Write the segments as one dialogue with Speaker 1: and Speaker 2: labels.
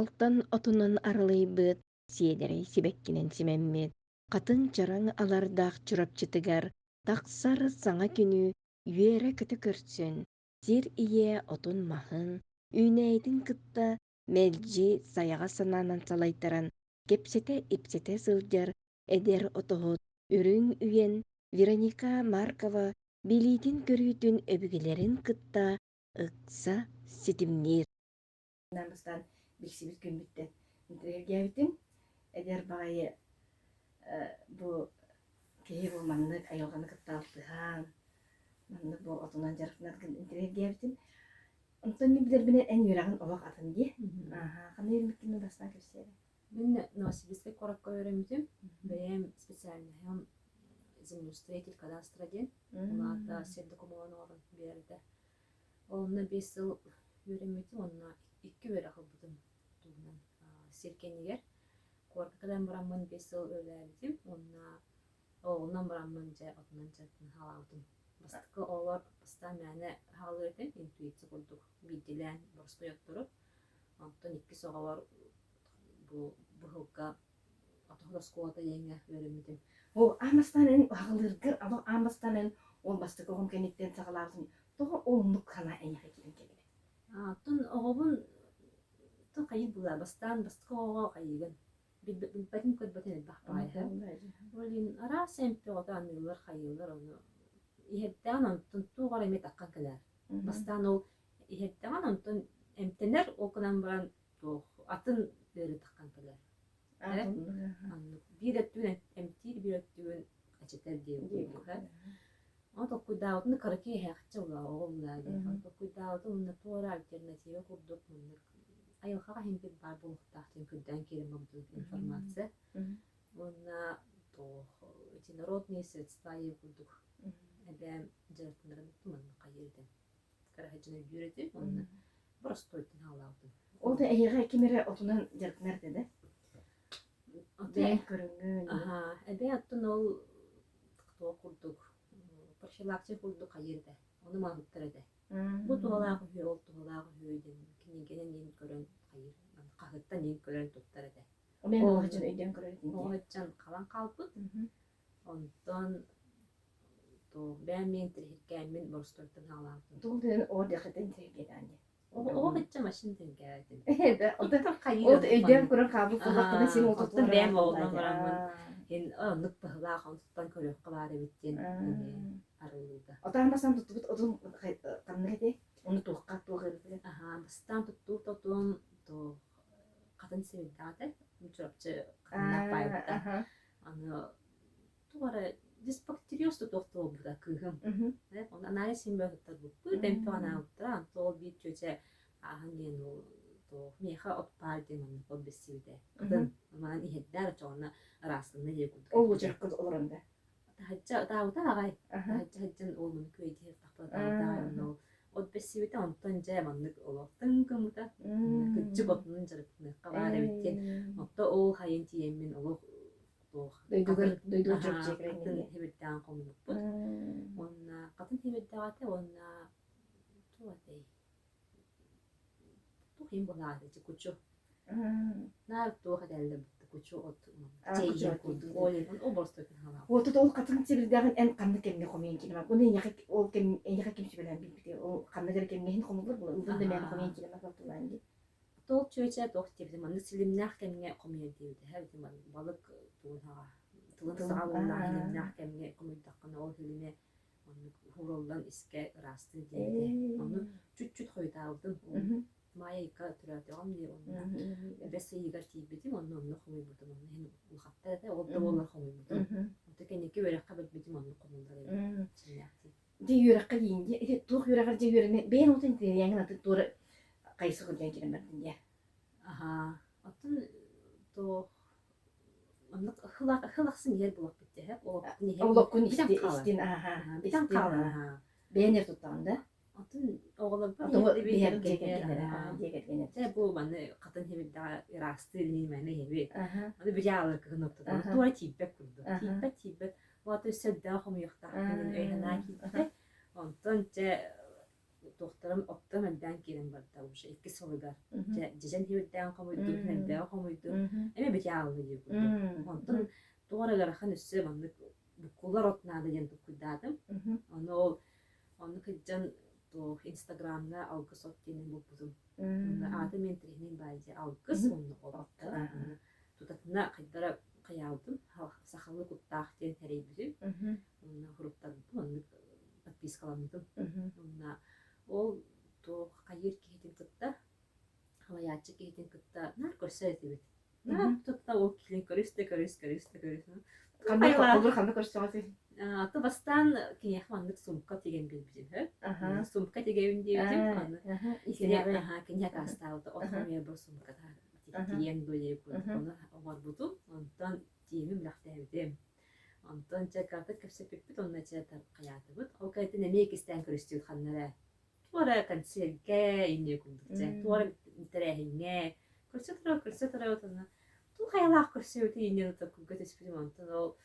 Speaker 1: Алтан отунан арылайбыт, сиедерей сибеккинен симэммит. Катын чараң алардаах чурапчытыгар, тахсар саңа күнү үөрэ көтө көрсүн. Сир ие отун маһын, үүнэйдин кытта мэлжи саяга санаанан салайтаран, кепсете ипсете сылдьар, эдер отоһут, үрүң үйен Вероника Маркова билиитин көрүүтүн өбүгелерин кытта ыкса ситимнир.
Speaker 2: Намыстан биксибит күнбүттен интерьергиябитин эдер багайы бу кеһи бу маннык айылганы кыттаалтыхан маннык бу отунан жарыктанаргын интерьергиябитин онтон мен билер менен эн юрагын олок атын ди кандай ирмиккин бастан кепсере
Speaker 3: Мен Новосибирске коракка öğrendim. Benim специальным землеустроитель кадастра ден. Онда сердокумован орын берді. Онна 5 yıl öğrendim. Онна 2 öğre kıldım. Serkenigер. Korkadan buramın 5 yıl öğrendim. Ondan buramın otundan çatın halaudım. Bastıkı olar bastan yani halırdım. Intuitsiya kurduk. Bildilen borsta yokturup. Ondan 2 soğa var bu hılka atahda skota yenge öğrendim.
Speaker 2: о амастанын агылыргыр ало амастанын ол басты когум кенеттен сагалаатын тоо олнук кана эне келин келе
Speaker 3: Tun oğubun tun kayıp bular bastan bastıkı oğuğa kayıgın. Bilbatin kötbatin bakpayha. Olin ara sempi odan yıllar kayılar onu. İhettan ontun tuğara emet akkan kadar. Bastan ol İhettan ontun emtener okunan buran tuğ atın böyle takkan kadar. Bir öttüğün emtir bir öttüğün açıtır diye koyduk. Ama dokudağıdın karıkıya hekçe ola oğullar diye. Dokudağıdın onunla tuğra alternatife kurduk. Ayılkağa hem bir bar buluktağıdın küdden kelim oldu informasya. Onunla народные средства kurduk. Ben cevaplarını tutmadım kayırdım. Karahacına yürüdüm. Onunla burası toytun halavdım.
Speaker 2: ол да эйга кемере отунан жарыктанар деди ben көрүнгөн
Speaker 3: Ben attın ol tuğ kurduk. Parçalakçı kurduk kayırdı. Onu mahmutlar ede. Bu tuğalağı hüy ol tuğalağı hüydün. Kinegenen yen gören kayır. Kahıttan yen gören tuttar ede.
Speaker 2: мен ол хачын өйдөн көрөт
Speaker 3: O hıçcan kalan kalpıt. Ondan ben men tirhirken borstoytun halavdım.
Speaker 2: Долден о дехетен тегедани.
Speaker 3: O hıçcan maşinten geldim.
Speaker 2: Да,
Speaker 3: O da kayır.
Speaker 2: ол өйдөн көрөн кабыл кулактана сен
Speaker 3: Ottun ben oğlan varamın. Hen anlık bahılağı ontuttan körök kıları bitten. Arılıydı.
Speaker 2: Отаамасан туттубут одун каннеде уну туукка туугырды.
Speaker 3: Bastan tuttu tuttum to kadın sevdade. Çorapçı kadınlar bayıldı. Anı tuğara disbakteriyostu doktor burada kıhım. Ondan nari simbe tuttar bu. Bu dempi ana uttar. To bir çocuğa hangi no to miha otpar demin o besivde. Kadın aman ihedder çoğuna arasında yekut.
Speaker 2: Ол жаккыз олорунда.
Speaker 3: Hacca dağda ağay. Haccan olmanı köyde tapta dağda no. O besivde ondan cemanlık olur. Tıngımda. Küçük otunun jarıkını kavara bitten. Hatta o hayın tiyemin olur.
Speaker 2: Дойдугар жок
Speaker 3: Kadın
Speaker 2: жекрен.
Speaker 3: hebedden komunu bu. Onna kadın hebeddate onna tuvatay. Tuhin bulade kuçu. Nar tuha delde kuçu ot. Ceyi kurdu. Olin o borstokun hala.
Speaker 2: Вот ол катын сибирдагын эн канны кемге комен килема. Уну яка ол кем яка кем сибелен бипте. Ол канны жер кемген комулур бул. Улдун да мен комен килема сатыланды.
Speaker 3: Tol çöçe doktor man silimnah kemge komedi de her zaman balık tuha. Tılın sağlığına silimnah kemge komedi takana o hilime onu hurollan iske rastı diye. Onu çüt koydu aldım. Maya ika türatığım diye onu. Besi yigar tibedim onu koydu buldum onu. Hem bu hatta da o da onlar koydu buldum. Tekene ki böyle kabul etmedim onu koydular.
Speaker 2: Де юракка дейинде, тух юракка же юрне, бен отын яңын аты тура кайсы көргөн келем бардым я.
Speaker 3: Atın to anlık hılaqsın yer bulup bitti hep.
Speaker 2: Олоккун
Speaker 3: Bidan
Speaker 2: истин,
Speaker 3: kalın. Bidan kalın.
Speaker 2: Бенер тутанда.
Speaker 3: Atın oğlan
Speaker 2: Ото
Speaker 3: bir
Speaker 2: бенер
Speaker 3: yergene.
Speaker 2: дегергене.
Speaker 3: Te bu bana kadın hebi daha rastı neyme hebi.
Speaker 2: Аха.
Speaker 3: Onu bir yağlı kı noktada. Tuğra tibbe kurdu. Tibbe. O atı sedda homu yokta. Öyle na gitti. Ondan te Тоқтарым оттан әлбән керен барда уже икки солыгар.
Speaker 2: Мгм.
Speaker 3: Жежен хибирдән комуйду,
Speaker 2: Мм.
Speaker 3: нәлбән комуйду.
Speaker 2: Мгм.
Speaker 3: Эме бит яалды дип.
Speaker 2: Мм.
Speaker 3: Онтон тугара гарахан үссе банды букулар отнады ден тукудадым.
Speaker 2: Мгм.
Speaker 3: Оны кыджан то Инстаграмда алгыс оттенен бупудум.
Speaker 2: Мм.
Speaker 3: Аты мен тренинг байже алгыс
Speaker 2: Мгм.
Speaker 3: онны
Speaker 2: Ага.
Speaker 3: отта. Тутатна кайдара каялдым. Сахалы куттах тен терейбүзүм.
Speaker 2: Мгм.
Speaker 3: Онна хуруттадым. Онны подпискаландым.
Speaker 2: Мгм.
Speaker 3: Онна ол то кайыр кейтин кытта. Хаваячы кейтин кытта. Нар көрсөйт бит. Нар
Speaker 2: Мгм.
Speaker 3: тутта ол килен көрүстө.
Speaker 2: Кандай капылыр, кандай көрсөңөз?
Speaker 3: Аты бастан кенех мандык сумка теген билбизим.
Speaker 2: Ага.
Speaker 3: Сумка тегеүн диебизим. Аны
Speaker 2: Ага.
Speaker 3: кенех асталды. Отхомия бу сумка
Speaker 2: Ага.
Speaker 3: тиен доеп.
Speaker 2: Ага.
Speaker 3: Оны бар буту. Онтан тиемим лахтабидем. Онтан чакарта кепсепиппит онна чатар каятыбыт. Ол кайты неме кистен көрүстүт ханнара. Туара концертке инне кундукча. Туара терехинге. Көрсөтөрө отана. Ту хаялах көрсөтө инне токуга теспирим онтан ол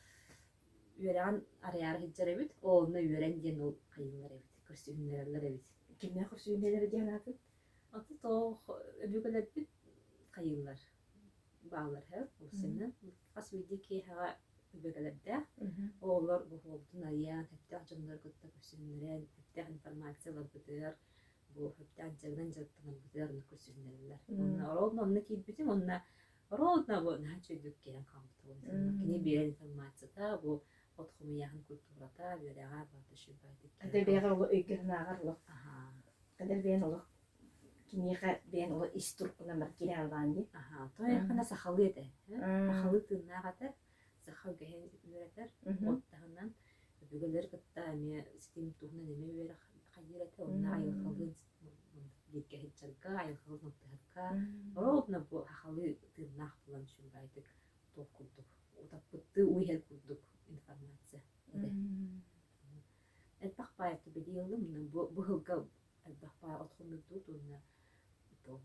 Speaker 3: үйрән арыяр хиджеребит. Олны үйрән ден ол кайылар эбит. Көрсөтүнләрләр эбит.
Speaker 2: Кимне көрсөйнелер дигән аты?
Speaker 3: Аты то өбүгөлөр бит кайылар. Баалар һәр. Усына кас видеки һага өбүгөлөрдә.
Speaker 2: Мгм.
Speaker 3: Олар бу холдун арыяр хәттә җаннар кытта көрсөтүнләр, хәттә информациялар битер. Бу хәттә җагдан җаттан битер көрсөтүнләр. Онна родно китбитим, онна родно бу начыдык келен камтылды. Кини бер информация та бу отхумиян культурата берәгә батышы байтык.
Speaker 2: Кадер бәгәр ул өйгән агарлык.
Speaker 3: Аха.
Speaker 2: Кадер бәен ул кинега бәен ул истуркына мар кире алган ди.
Speaker 3: Аха. Той хана сахалы иде. Сахалы тыннагата сахал гәһен үретер. Оттагынан бүгелер кытта ме стим тугна неме бер кайрата онна айылхалын дикке хитчалга айылхалын тагка. Родно бу хахалы тыннак булан шул байтык токулдук. Утапты уйхел кулдук информация. Элбахпай эту бедиэлдым, бу хылга элбахпай отхумдук туна то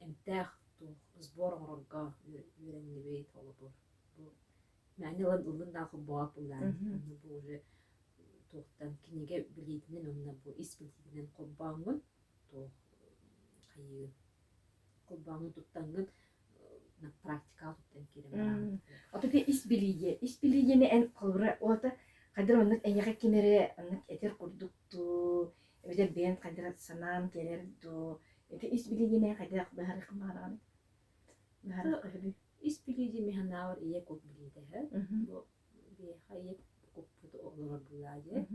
Speaker 3: эмтэх то сбор орга үйреннебей толобур. Бу мәнелен улын дахы баак булан. Бу уже тоқтан кинеге билетинен онна бу испилтинен коббаңын то кайы коббаңын туттангын на практика туттан кирем.
Speaker 2: Аты бе испилиге эн кылбыра ота кадыр оннук эйяга кимере оннук этер курдукту эбиде бен кадыр санам терерду эте испилиге кадыр бахар кымаран бахар кыды
Speaker 3: Испилиди механавар ие кот билиде ха. Бу беха ие коппут олар буладе.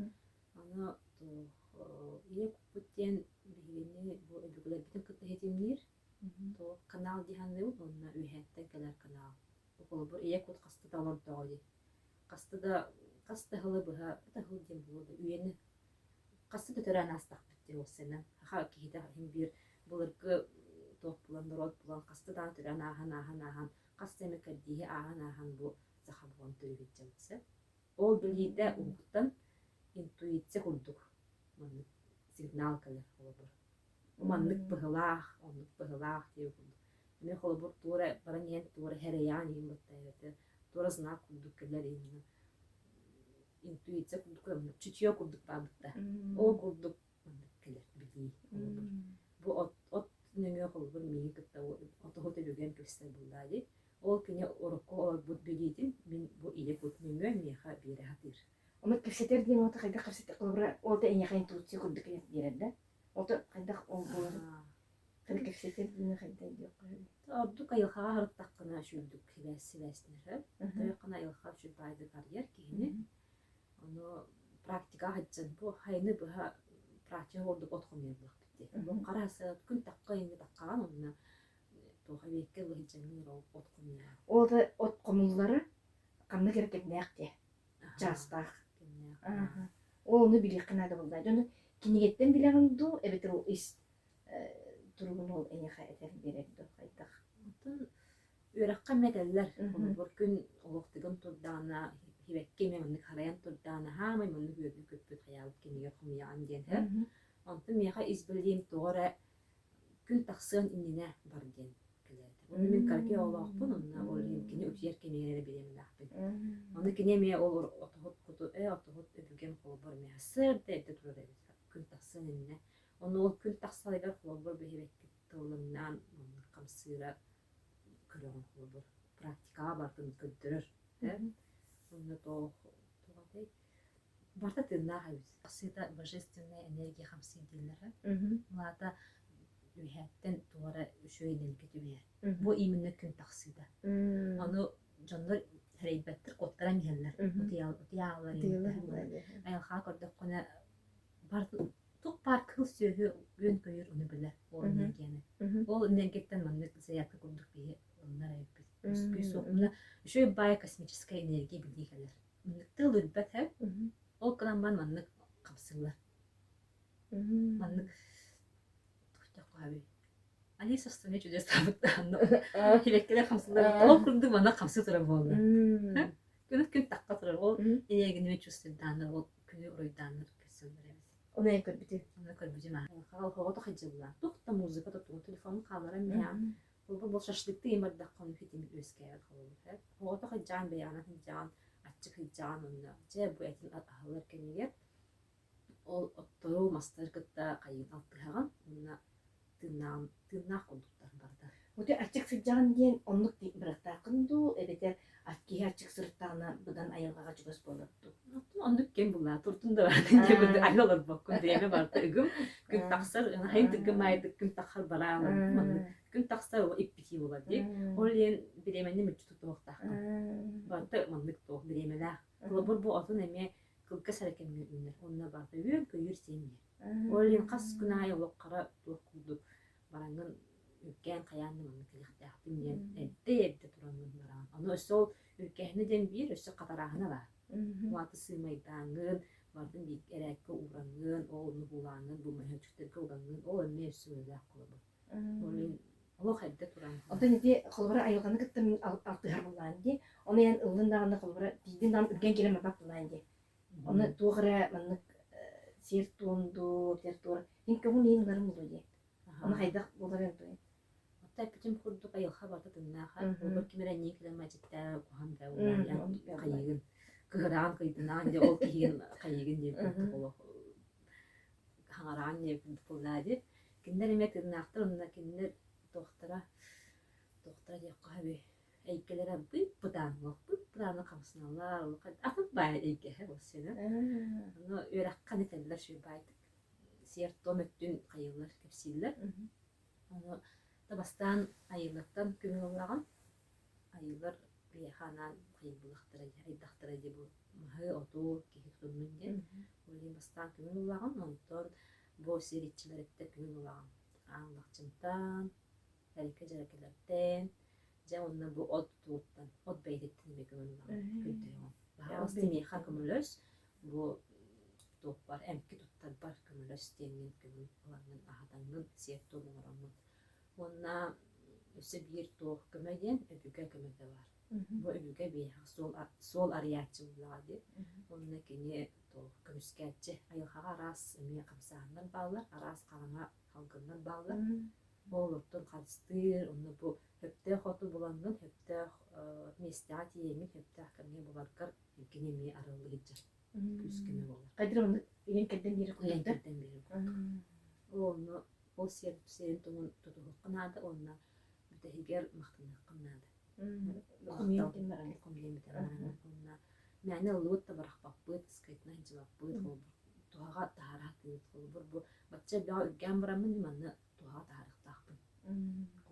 Speaker 3: Ана то ие коппутен бигени бу эбигулар битен кытта хетимнир. То канал диханны онна үйхәттен келер канал. Бу бу ие кот касты талар тоги. Касты хылы быха та хыл дем булды. Үйени касты төтөрән астак битте осена. Ха киһидә һин бир булыргы топ булан дорот булан касты да төтөрән ахан. Касты мекәддиһи ахан бу сахабон төйгәтсә. Ол билиде уктан интуиция курдук. Маны сигнал калер холобур. Маннык быһылах, оннык быһылах дип. Мен холобур тура баранен тура херян ин баттайты. Тура знак курдук келер ин. Интуиция курдук, чутье курдук бабытта. Ол курдук келер били. Бу от нөмө холобур мени кытта отохот өгөн көстөр булдады. Ол кине орокко ол бут билитин мен бу иле бут нөмө меха бире хатыр.
Speaker 2: Ама кепсетер дин ота кайда кепсетер кылбыра ота эйяга интуиция курдук дирәдә. Ота кайда ол булыр. Кайда кепсетер дин кайда юк.
Speaker 3: Орду кайылхага харыттаккына шүлдүк хиләс-хиләснер. Тойкына илхап шул байды карьер киһине. Аны практика хаҗҗан бу хайны бу практика ордук отхомер бакты. Бу карасы күн такка инде таккан онна то хавекке бу хаҗҗанны отхомер.
Speaker 2: Ота от комуллары канны керек нәкте. Жастак. Ол уну билек кына да булды. Жона кинегеттен билеген ду, эбетер ул ис тургун ол эйяга этер берекди кайта.
Speaker 3: Атын үрәккә мәгәлләр. Бу күн олоктыгын турдана хибекке мен хараян турдана хамы мен бүген көппөт хаялып кинеге хумян ден. Антын мега избилдим тоора күн таксын инне бар ден. Onu min karki olaqpın, onu olayım kine ütyer kemiyere bilem laqpın. Onu kine me olur otohut kutu otohut öbügen kolbar me sır de turur. Kun tas тахсын инне. Оны ол күн тахсалайгар холбор бехебекки тылымнан камсыра көрөн холбор. Практикага бартын көддөрөр. Оны тоғатай. Барта тынна хайбыз. Сыда божественная энергия хамсы дилер. Млата үһәттен туара үшөй энергия түбәр. Бу именно күн тахсыда. Аны жандар хәрәйбәттер коттара миһәлләр. Утыялар инде. Аялха көрдөк кына бартын тук пар кыл сөйгө гөн көйөр уны белер. Ол энергияны. Ол энергияттан манны заятка курдук бие оннар айып. Үскүй сокуна үшөй бай космическая энергия билдихәләр. Тыл үрбәт һәм ол кыламан манны камсылар. Манны тухта каби. Али состане чудес табыттан. Хилеккелер камсылар. Ол курду мана камсы тора болду. Күн такка тора. Ол энергияны чувствуйдан, ол күнү уройдан кесендеребез.
Speaker 2: Оны көрбүтү.
Speaker 3: Оны көрбүтү ма. Хал хогото хыжылла. Тухта музыка да телефон калара мен. Бұл шашлыкты емарда қону кетемін өскәйәл қолы. Оғыта қыджан бейана қыджан, атчы қыджан онына. Жә бұл әтін ағылар кәнегер. Ол оттыру мастар кітта қайын алтығаған. Онына тырнақ қолдықтар барды.
Speaker 2: Оты ачык сыджан ден онлук биракта кынду, эбетер атки ачык сырттана бұдан айылғаға жүгөс болыпту.
Speaker 3: Онлук кен бұла, тұртында бардың дебілді айылар бақын дреме барды үгім. Күн тақсар, хайын түгім айды күн тақар барағын. Күн тақсар ол иппити болады деп. Ол ен біременне мүтчі тұтуқтақын. Барды маңлық тоқ біремелі. Бұл бұл отын әме кылка сәрекенмен үнер. Онына барды үйен көйір семье. Ол ен қас күн ай олық қара тоқ күлді. Бараңын үлкен қаянны маңлық келектіяқтым ден әдді тұранын бараған. Оны өсі ол үлкені ден бір өсі қатарағына бар. Уаты сыймайдаңын, бардың бейк әрәккі ұғыраңын, олыны бұлаңын, бұл мәхәчіктерге ұғыраңын, ол әме өсі өлі ақылы бұл. Ол ен олық әдді тұран.
Speaker 2: Ота неде қолбара айылғаны кітті мен алтығар болған де, оны ян ылдындағында қолбара дейден үлген келем апап болған де. Оны туғыра манық сер туынду, тер туғыра. Ең көңін ең барым болу де. Оны қайдақ болар ең туын.
Speaker 3: Ота әппетім құрдық айылға барды тұннаға. Ол кемер әне келем мәжеттері қоғанда олар қайығын. Кығыраған қайдынан де ол кейін қайығын деп күрді қолы. Хаңараған деп күрді қолады. Кендер еме тырнақтыр, онына кендер тоқтара деп қабы. Әйкелері бұданлық қамсыналар. Атын бай әйкеге ол сені. Оны өрәққан етелілер шөй байды. Серттон өттін қайылар кепсейлер. Оны табастан айылықтан көмі олаған. Айылар бейханан қайылбылықтары, айдақтары деп бұл мағы оту кекет көрменден. Олен бастан көмі олаған. Онтон бұл серетчілер етті көмі олаған. Аңлақчымтан, әрекке жарекелерден, жа онына бұл от туыттан, от бәйдеттен бе көмі олаған. Көйдейон. Бағалас демейха көмілөс, бұл тоқ бар, әмкі тұттар бар көмілөс денген көмі олағын ағаданғын, сиетті олыңырамын. Онына өсі бір тоқ көмеден өбіге көмеде бар. Бұл өбіге бейха сол ариятчы олады. Онына кене тоқ көміскәтчі айылғаға арас өме қамсағындар балар, арас қалаңа халқындар балар. Ол оттон қалыстыр, оны бұл höpte xotu bulangan höpte mestat yemin höpte kamya bularkar kenemi aralı geçer. Küskeme bolar.
Speaker 2: Kadir onu yenkerden biri koydu.
Speaker 3: Yenkerden biri. Onu o serin tonun tutuqnada onna mütehiger maqtınaqnada.
Speaker 2: Komiyemden maran.
Speaker 3: Komiyemden maran. Onna мәне лут табарах баппыт скайтна жабаппыт ол туага таарат ол бу бачча баа үгән барамын манны туага таарат тахпын.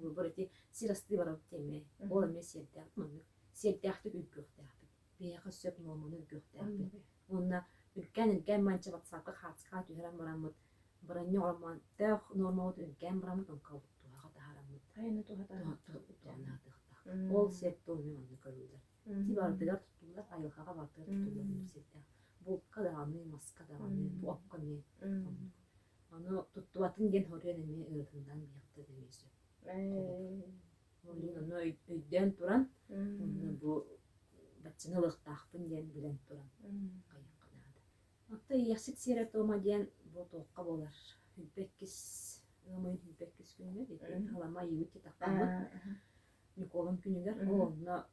Speaker 3: Ол бөрти сирасты барып теме. Ол эме сеттәк манны сеттәкте үгәктә. Бияга сөп норманы үгәктә. Онна үгән манча батсакка хатска түһәрәм барамын. Баран норман тәх нормал үгән барамын онкал туага таарамын.
Speaker 2: Тайны туага таарат.
Speaker 3: Ол сетто манны көрүлдер. Тибардылар туттулар, айылғаға бардылар туттулар университетте. Болтқа дағаны, масқа дағаны, буаққаны. Аны туттуатын ген хорен әме ұрдыңдан бияқты демейсі. Олин аны өйден тұран, бұл бәтчіні лықтақпын ден білен тұран. Қайын қанады. Атта ясык серет ома ден бұл тоққа болар. Хүлбеккіз, ғамайын хүлбеккіз күнге дейті. Халама еуітте таққамын. Николам күнігер, олына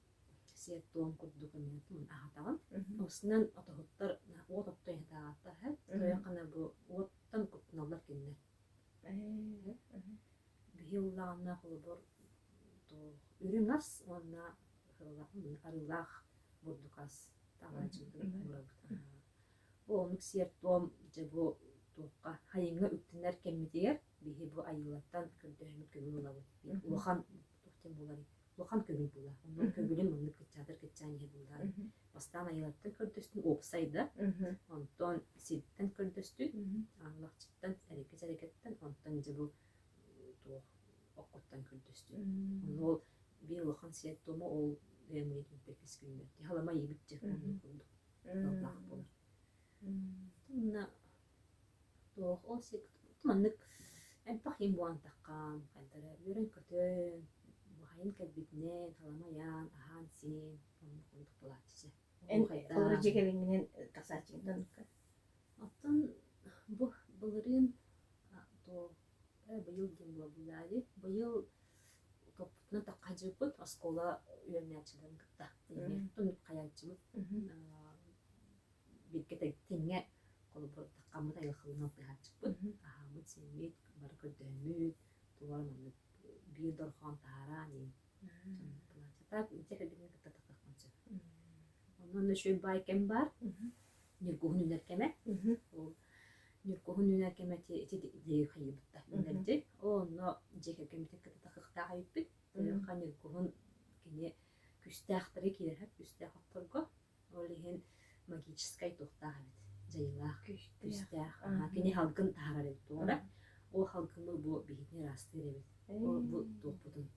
Speaker 3: сиет том курдук эмиятын ахатаган. Оснан отохуттар от оттой хатаатта ха. Тоякана бу оттан кутналар кинне. Бихиллагана холбор то үрүнас онна арылах бурдукас таалачын мурабыт. Бу онук сиет том жебу туққа хайынга үттінер кеммитигер бихи бу айылаттан көрдөһүмүт көбүл улабыт. Улахан тухтен булар. Улахан көбүл була. Онун көбүлүн мындык кычатыр кычааны булар. Бастан айылаттан көрдөстүн опсайда. Онтон ситтен көрдөстүн. Аңлакчыттан әрекеттен онтон жебу тух оккуттан көрдөстүн. Ол бир улахан сиет тому ол эмийтин пекис күнү. Халама ибит жеп онун. Аллах булар. Тунна Doch, ол сек маннык эмпахим буан таккан, кайдара бүрен көтөн, бахайын кәлбитнен, таламаян, ахан син, онны кундук булатчы.
Speaker 2: Олар жегелеңнен тасачыңдан.
Speaker 3: Аттан бұлырын быйыл дем була булады. Быйыл топутна такка жыпыт, аскола үйөрнячыларын кытта. Тун каячыбыт. Биркете теңе колбор таккамыт айылхылына пыхачыппыт. Ахамыт сенмет, бар көрдөмүт, туарманы бир дорхон тара не. Так, жекелден кытта такканчы. Онун шөй байкем бар. Ниргухун үнеркеме. Ниргухун үнеркеме те хайыбытта. Үнерде. Онно жекелкемте кытта таккыктага үйппит. Хан ниргухун кене күстәхтәре килер, күстәхтәргә. Олиһен магическай тохтагы. Жайлах күстәх. Кене халкын таарар тура. Ол халкымы бу бихитне растыры. Ол бу топутун.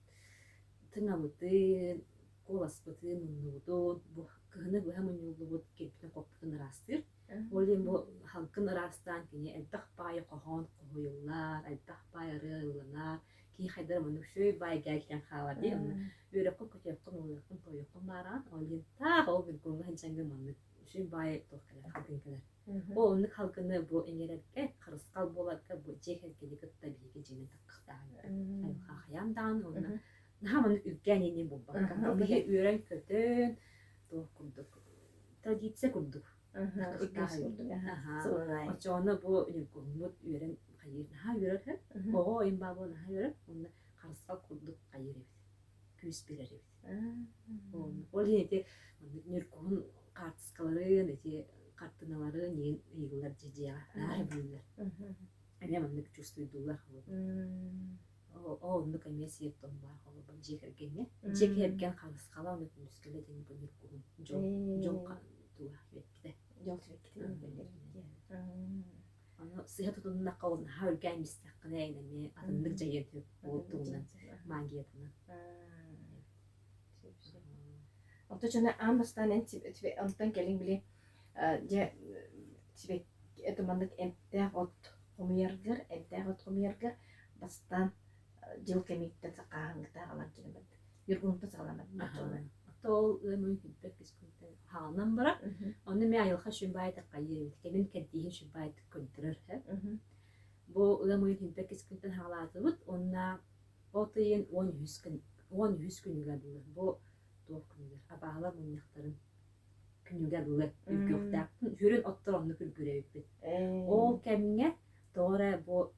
Speaker 3: Тыңамыты коласпыты муннуду бу кыны бу хамын юлубут кепне коптун растыр. Олен бу халкын растан кене элтах бай кохон коюллар, элтах бай рылына ки хайдар муну шөй бай гәкән хавар ди. Үрәк көтөккөн улыкын тоёккын баран. Олен та ол бир гонга ханчаңга маны шөй бай тохкалар хакынкалар. Ол уны халкыны бу эңерәккә кырыскал болатка бу жехелкеди кытта биге жеңен таккыктаган. Ай хахаяндан оны Наһамын үккәнене бу бакка. Биге үрән көтөн курдук. Традиция курдук. Очоны бу ниргумут үрән кайыр. Наһа үрәр. Ого имбабы наһа үрәр. Уны карыска курдук кайыр. Күз берер. Ол эте ниргум картскаларын, эти картыналары не игылар жежега. Ай булар. Ане мандык чувствуйдулар. Онны комиссия томба холо бан жекергенне. Жекерген калыскала оны күнүскеле дени бөнүр курун. Жонка туа ветте. Аны сыйа тутунна калын хавгаймис такканайна ме атындык жайетип болтуна магиятына.
Speaker 2: Оточана амбастан энтибе онтан келин биле же тибе этомандык энтер от комьергер бастан жыл кемиттен сакааңгыта алан келебет. Юргунта саламат мачолы.
Speaker 3: Тол мөмкин пекис күнтен хаанан бара. Оны ме айылха шүмбайта кайыр. Кемин кеддиһин шүмбайта көндүрөр. Бу мөмкин пекис күнтен хаалатыбыт. Онна отыйын 10 күнгө булыр. Бу тоо күнгөр. Абаалар муньяктарын күнгө булыр. Үкөктактын жүрүн оттор онну күлгүрөйүп. Ол кемиңе тоора бу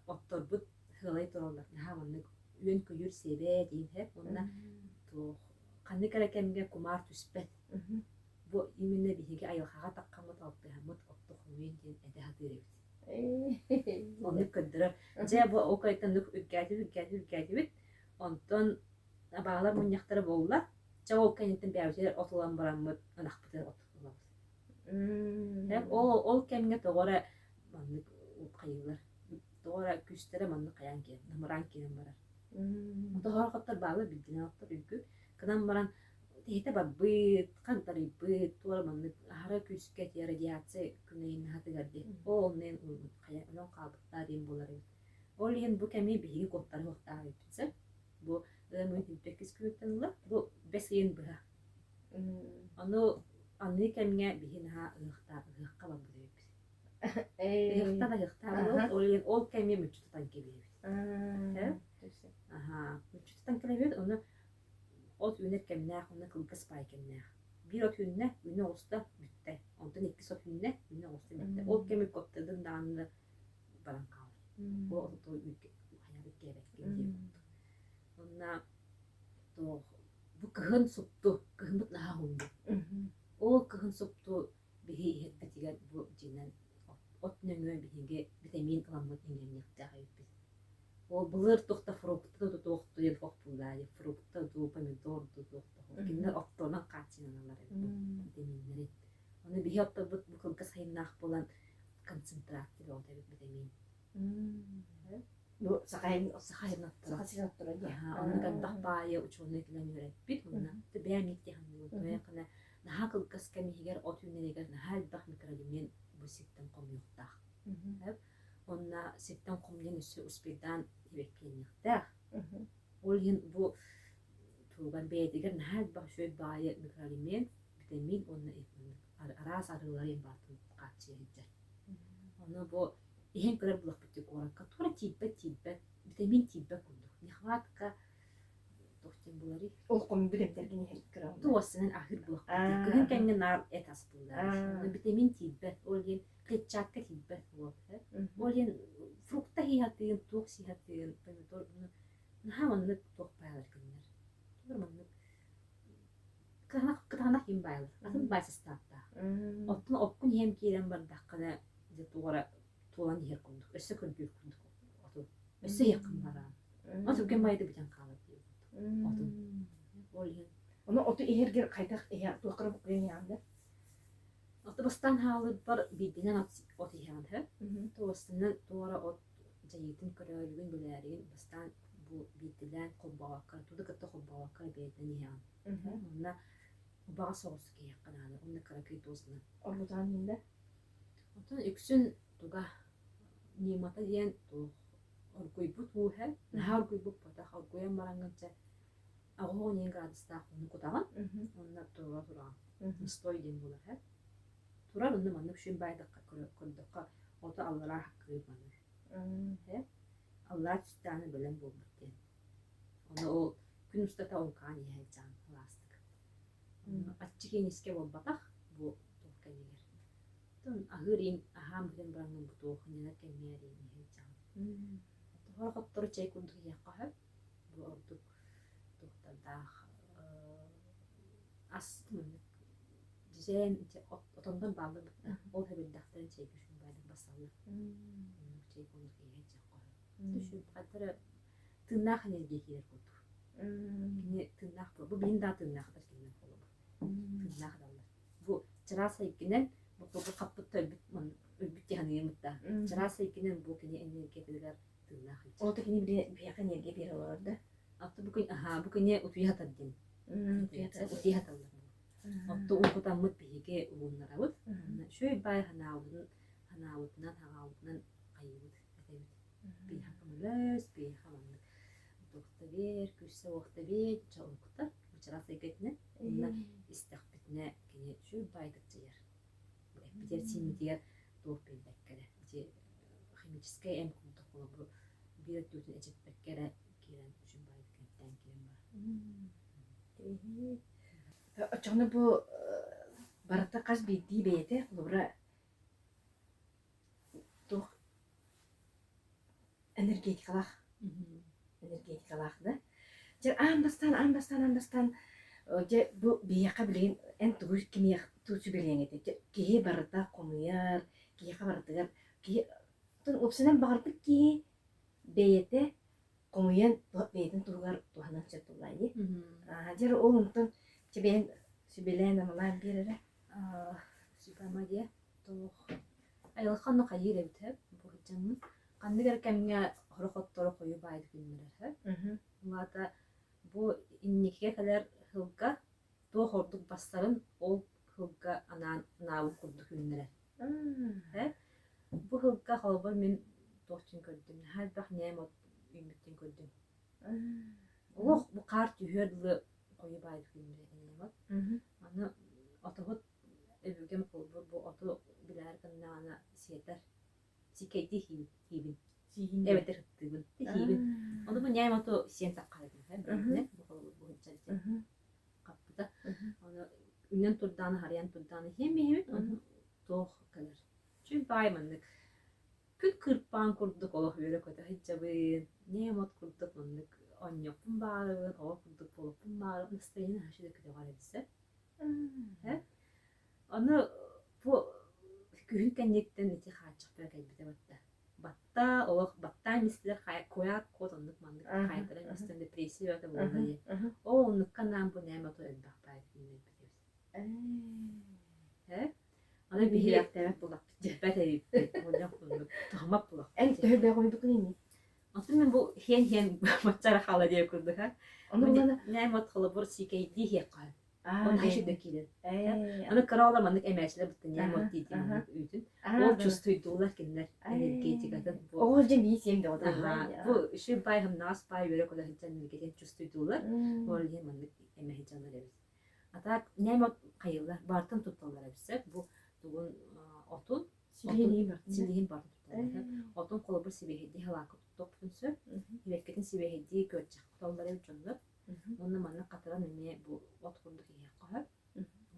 Speaker 3: отторбут хылай торолар. Наһаманы үйөн көйүр себе дейин. Онна тоо Канны кәрәкәмгә кумар түспәт. Бу именно биһиге айылхага таккамыт алпыһамыт оттохуен ден эдә хатырып. Оны көддөрөр. Же бу окайтан нүк үккәдибит. Онтон абалар муньяктары боллар. Жау кәнеттен бәүзер отулан барамыт анахпытыр отулар. Ол кәмгә тогора манны кайылар. Тогора күстере манны каян кен, намран кен барар. Тогора каттар балы биддин аттар үгү. Кынан баран тейте баббыт, кантары быт, туара манны хара күскет радиация күнейин хатыгарды. Ол нен кая улан кабыттар дем болар. Ол ен бу кеми биги коттар хоктар итсе. Бу мөмкин пекис күтенле, бу бесен бара. Аны кемгә бигинха ылыктар, ылыкка баббыт. Ылыкта ол ен ол кеми мүчүтан кебеп. Мучуттан келебет, оны ot üner kemnäh onunla kılgıs pay kemnäh. Bir ot hünne üne osta bitti. Ondan iki ot hünne üne osta bitti. O kemik kottadın dağını baran kalır. O otu ülke hayat gerek gibi. Onna to bu kıhın suptu, kıhın mut daha hundu. O kıhın suptu bihi heddiler bu cinen ot nöngö bihinge vitamin alamut ingenlikte hayıp. O bulur tohta frukta da tohta yel kokpulay, frukta da pomidor da tohta. Kinler ottona kaçınalar vitaminleri. Onu bihi otta bu kılgıs hayınnah bolan konsentrati o da vitamin.
Speaker 2: Bu sakayın
Speaker 3: Sakayın ottara.
Speaker 2: sakasın oturacak.
Speaker 3: Onu kadar bayağı uçunu kilen öğrettik. Ona da beğenmek diye hanım. Böyle naha kılgıs kemihiger ot ünleriger naha dah mikrolimin bu sitten komyokta. Onna sitten komyen üstü uspirdan hibeklenlikte. Olhin bu tuğban beydiger naha bah şöyle bayağı mikrolimin vitamin onna aras arıların batın kaçıydı. Onu bu ihan kadar bulak bitti korak. Katura tibet vitamin tibet kunduk. Nihvatka dostum bunları.
Speaker 2: O konu bir dergin hekram.
Speaker 3: Tuğasının ahir bulak bitti. Kıhın kendine nar etas bunlar. Vitamin tibet. Olhin kletçatka tibet bu. Olhin frukta hihatın, tuğsi hihatın. Pomidor bunu. Nahamanlık tuğ paylar günler. Durmanlık. Kıhana kim bayılır. Atın baysız tahta. Ottun okkun hem kiren bardakkana tuğara tuğan yer kunduk. Össe kunduk kunduk. Otu. Össe yakın baran. Otu ken baydı bitan kalıp diyor. Otun. Olhin.
Speaker 2: Onu otu eherger kaydak eher tuğkırı buklayın yandı.
Speaker 3: Otu bastan halı bar bildiğinden ot ihandı. Tuğasından tuğara ot jayitin körülüğün gülerin bastan bu bildiğinden kobbavakar. Tuğda kıtta kobbavakar beyden ihan. Onunla bağa soğusu ki yakınanı. Onunla karakayı tozunu.
Speaker 2: Orludan yinde.
Speaker 3: Otun üksün tuğga nimata diyen tuğ orguybut buhe. Naha orguybut pata. Orguyan baranganca ağu 10 gradista onu kutağın. Onunla tuğga turan. Stoy diyen bular he. Turar onu manıp şun baydakka kurdukka otu Allah'lar hakkı yubanır. Allah tüstağını bölen bulmak diyen. Onu o gün ustata onkaan yeheycan lastık. Açık eniske bolbatak bu tuğga yer. Tun ahırin aham bilen barangın bu tuğga neler kemiyeri yeheycan. Tuğga kaptırı çay kurduk yakahı. Bu orduk tuğda dağ aslı Dizen otondan bağlı bitti. O tabi daftarın çay düşün baydık basalı. Çay kurduk yeheycan koyu. Düşün kadar tırnak enerji hiler kurduk. Yine tırnak bu benim daha tırnaklar kinden kolu bu. Tırnak dallar. Bu çırasa ikinen bu kapıtta öbüt yanıyımıtta. Çırasa ikinen bu kine enerji ediler tırnak için.
Speaker 2: O tekini bir yakın yerge bir olurdu.
Speaker 3: Hatta bu kine utuya tadın. Utuya tadın. Hatta unkutan mut bihige uğunlar avut. Şöyle bay hanavudun ayıvut. Bir hakamılas bir hamanlık. Dokta bir, küsse vakta bir, çalıkta. Çırasa iketine. Onunla istakbetine kine şöyle baydıkça yer. Bir yer simi diğer doğup bildekkere. Химическая эм кумтак була бу бир түтүн эчеп беккере кирен үчүн байдык кенттен кирен бар.
Speaker 2: Açığını bu barata kaç bildiği beyde kulubra tuğ enerjetikalak da. Jadi andastan je bu biyaka bilen en tuğ kimya tuğ bilen ete. Kiye barata komuyar, kiye barata kiye tun opsiyon bağırdık ki beyde komuyan beyden tuğar tuğanan çatullayı. Jadi o untung Sübelen amalar bir ara.
Speaker 3: Süpermarket tuh. Ayol kanno kayır evde bu hıcanın. Kandı gerkemge horokotları koyu baydı günler hep. Bunlarda bu innikeye kadar hılga tuh horduk basların ol hılga anavı kurduk günler. Bu hılga halbar min tohçun gördüm. Her bak neyem ot ümittin gördüm. Bu kart yühürdü koyu baydı günler. Ana otohut evgem kolbur bu oto biler kanna ana siyeter. Siketi hibin. Evet hıttığın. Tehibin. Onu bu neyim otu siyen takkaladım. Bu hıçarıcı kapıda. Onu ünnen turdanı harayan turdanı hem onu doğ kalır. Çünkü baymanlık. Küt kırpağın kurduk olah böyle koyda hıçabın. Neyim ot kurduk manlık. On yapın bağırın. O kurduk olupun bağırın. Nasıl haşıda kötü var edilse. Onu bu gühün kendilikten neti kaçık böyle kalbide batta. Batta olah batta misler koyak kodonluk manlık. Kaydıran üstünde depresi ve de buğdayı. O onluk kanan bu neyim otu ödbak baydı. Ana bir
Speaker 2: Bihirak demek bulak.
Speaker 3: cihbet edip olacak bunu tahmak bulak.
Speaker 2: En töhbe koyduk neyini?
Speaker 3: Aslında ben bu hen maçlara hala diye kurduk ha.
Speaker 2: Onu bana
Speaker 3: Ne mat hala bu sikey diye yakal.
Speaker 2: aa
Speaker 3: Onu haşı dökülür.
Speaker 2: Ee,
Speaker 3: Onu karalar manlık emeçle bitti ne mat diye üydün. O çustuydular kinler energetik adı bu.
Speaker 2: o hoca bir isim de o da
Speaker 3: Aha, bu şu bay hem nas bay böyle kadar hiç energetik çustuydular.
Speaker 2: Hmm.
Speaker 3: Oraya manlık emeçanlar evet. Ata ne mat kayılar bartın tuttular hepsi. Bu bugün otun
Speaker 2: Sileyim bak.
Speaker 3: Sildiğin bartın tuttular. Otun kolabır sibehedi halakı tuttuk bütünsü. Hibekketin sibehedi göçecek kutalları bütündü. Onun manna kataran eme bu ot kurduk iyi kahar.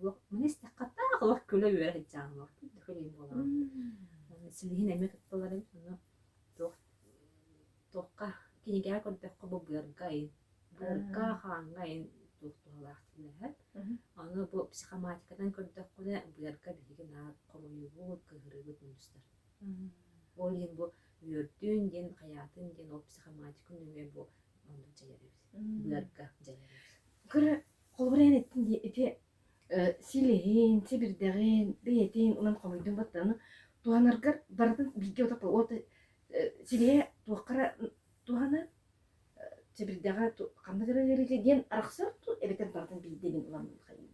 Speaker 3: Bu menes takata Allah köle böyle heccan var. Köleyin bolan. Sildiğin eme tuttular bütündü. Tokka kini gel kurduk bu bırgayın. Bırga hangayın tuttular diler. Onu bu psikomatikadan kurduk kune bırga bilgi na konuyu bu kıhırı bütündüster. Olin bu gördüğün gen hayatın gen o psikomatikun ve bu onu cayarız. Bırga cayarız.
Speaker 2: Kır kolburayan ettin diye epe silehin, sebirdağın, beyetin, ulan komuydun battanı. Tuhanargar baradın bilgi otak o sileye tuakara tuhana sebirdağa kamda gara gara diyen araksar tu ebeten baradın bilgi bin ulan kayın.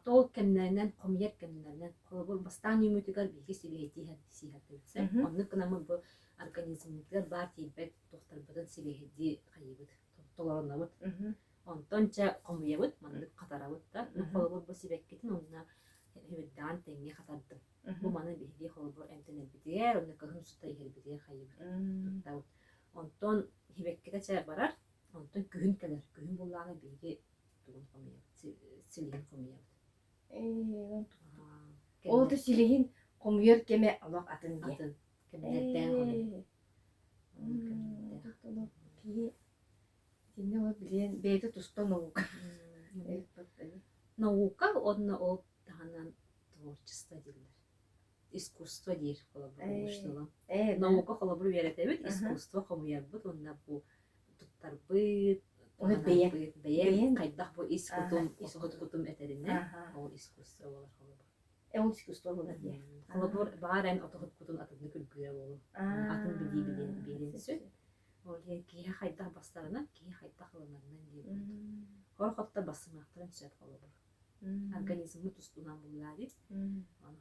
Speaker 3: Tol kemlerinden, komiyet kemlerinden, kolabor bastan yumutigar bilgi sileheti hadisi hadisi. Onu kınamı bu organizmlikler bar tibet doktor badan sileheti kayıbıt. Tolarına ontonca komiyet manlık kataravut da. Kolabor bu sibekketin onunla hüvdan tenge katardı. Bu manı bilgi kolabor emtener bitiyer, onu kahın suta ihel bitiyer kayıbıt. Onton hibekkete çay barar, onton gühün keler. Gühün bullağına bilgi tuğun komiyet. Silhin komiyet.
Speaker 2: O da silehin komuyar keme Allah atın diye.
Speaker 3: Atın. Kemlerden komiyet.
Speaker 2: Piye dinle o bilen beyde tustan oluk.
Speaker 3: Наука, одна о таганан творчество дилер. Искусство дир коллабориштылар. Наука коллабор беретебит, искусство комуябыт, онда бу туттарбыт,
Speaker 2: Оны бейен.
Speaker 3: бейен кайдах бу искутум, искутум этерине, ол искусство болар коллабор.
Speaker 2: Он искусство болар диye.
Speaker 3: Коллабор баарен отохот кутун атыны күлгүрө болу. Атын билинсү. Ол кие кайдах бастарына, кие кайдах кылынарынан диye. Хор хотта басымактырын сөт коллабор. Организмы тустунан буллари.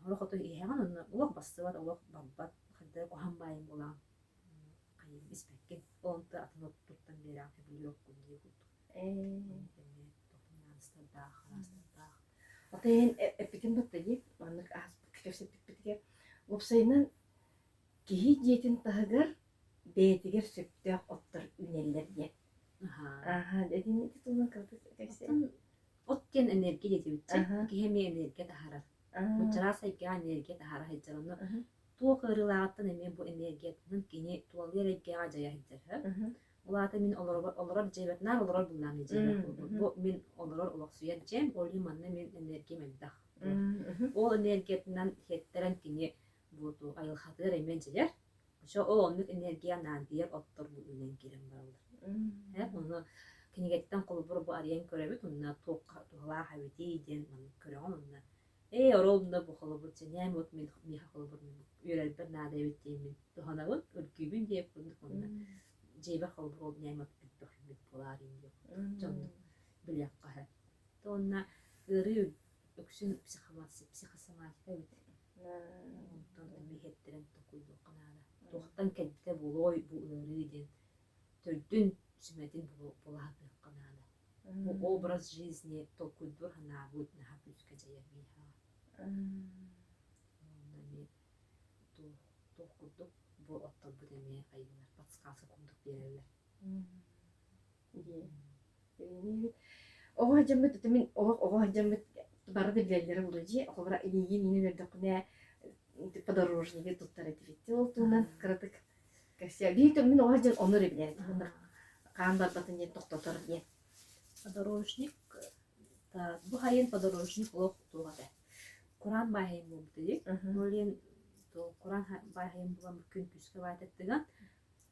Speaker 3: Хор хотта иһаган онна улак бастыбат, улак баббат, хадда кохамбайын булан. Кайын испеккен. Онта атынып туттан берак билиок күндү кут.
Speaker 2: Отен эпитен баттаги, аннык аз китеп битпитге. Лопсайнан кии диетин тагыр бетигер сөптөк оттор үнеллер диye. Dediğin tutumuna kaldı.
Speaker 3: Otken enerji yetibitçi, kihemi enerji taharar. Bu çarasa iki enerji taharar heccarını. Tuğ kırılağıttan emin bu enerjinin kini tuğalıya rekkaya acaya heccar. Ulağıta min olurar cebet, nar olurar bulan cebet. Bu min olurar olak suya cem, oli manna min enerji meddah. O enerjiden hetteren kini bu ayılhatır emin ceyer. Şu o onluk enerjiya nandiyer ottor bu ünen giren barılır. Onu kinigetten kolubur bu arayan körevit onunla tuğla haviti diyen köreğin onunla. Orolunda bu kolubur çeneyem ot miha kolubur yörel bir nada evit diyemin tuhanavut ülkübün diye kurduk onunla. Ceybe kolubur ol neyem ot bit polariyim diyor. Canlı bilyak kahar. Onunla ırı öksün psikosomatika evit. Ondan mihettiren tokuydu kanada. Tohtan kelbite buluy bu ırı diyen. Tördün sümetin bulağıdı kanada. Bu obraz жизни tokuydur hanabut nahabüzke cayermiha. Ondan mi tokuduk бу оттор бу деме кайылар подсказка кумдук берелер.
Speaker 2: Оҕо жаммыт тэмин оҕо жаммыт бары билелер улужи хобра илиги мини вердокне подорожники туттар этибитти ол туунан кырдык кася би төмин оҕо жан онор билер каан барбатын ден токтотор ден
Speaker 3: Подорожник та бу хайын подорожник лох тугата. Kur'an bayhayım bu dedik. Nolien to Kur'an bayhayım bulan mümkün küske baytattığın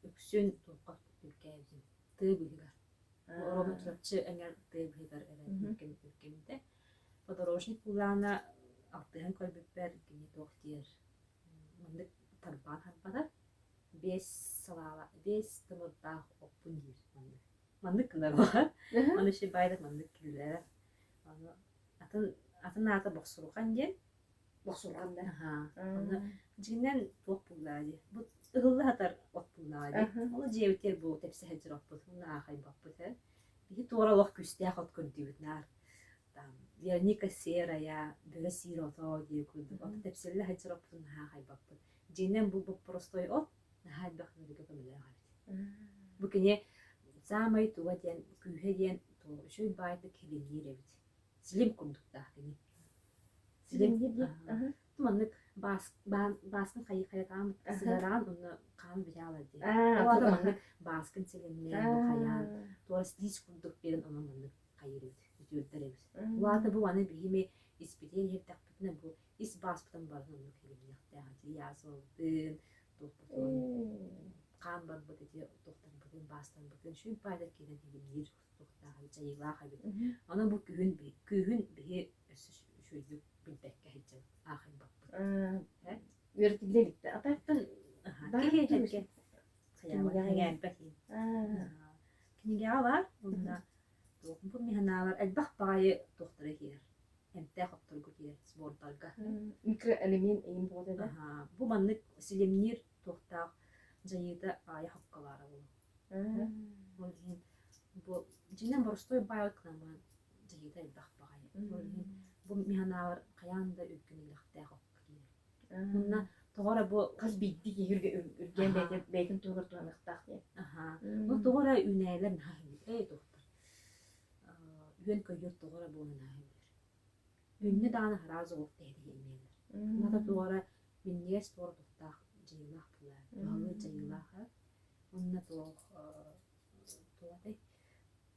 Speaker 3: öksün toqat ülkeyizin tığ bilgar. Orada tutçı enger tığ bilgar ülkemde. Подорожник bulana attığın kolbetler gini toqtiyer. Mandık tarban harpada 5 salala 5 tımırda okpun yer mandık. Mandık kınar var. Onu şey bayrak mandık kirler. Onu atın ata boxsuruqan gen.
Speaker 2: босурганда
Speaker 3: Onu jinden tuq bulladı. Bu ıhıllı hatar ot bulladı. Onu jevter bu tepsi hecir opbut. Onu axay bakbut. Bir tora vaq küstəx ot köndübüt nar. Tam Вероника серая, бөре сирото diye kurduk. Ota tepsille hecir opbut axay bakbut. Jinden bu простой ot nahay baxны diye kömüler xayt. Bu kine zamay tuwa diyen kühe diyen to şu baydı kelimler evet. Silim kurduk da kine. Silim Tumanlık baskın kayıkayatan sigaran onu kan biralar diye. O adamlık baskın silimler bu kayan. Doğrusu diş kurduk birin onanlık kayırıyor. Yüzdürüyoruz. Bu arada bu anı bilimi ispitiyen hep takpitine bu is baskıdan barın onu kelimler değerli yaz oldun. Kan var bu dedi doktor bugün bastan bugün şu payda gelen kelimler doktor cayılar hayır. Ona bu kühün bir şuyduk bilbekке hicim ahim bak.
Speaker 2: Üreticilik de ataktın
Speaker 3: Keheke kıyamaya bakayım. Kinige var onda bu mihanalar elbaq bayı doktora yer. Emte doktor gutiyer sportalga.
Speaker 2: mikro element eyin boğda da
Speaker 3: Bu manlık silimnir doktor jayıda ayı hakkalara bu. Bu cinen borstoy bayı klaman jayıda elbaq bayı. Bu mihanalar kayan da ülkünlükte hakkiyer. Bunna toğra bu
Speaker 2: kız bitti ki ürgen beykin tuğur tuğanıqtaq diye.
Speaker 3: Bu toğra üneyler nahimdir. Ey doktor. Ün köyür toğra bu nahimdir. Ünlü dağına harazı olup deydi üneyler. Nada toğra minniyes toğra toğra cayılah bular. Bağlı cayılah. Onunla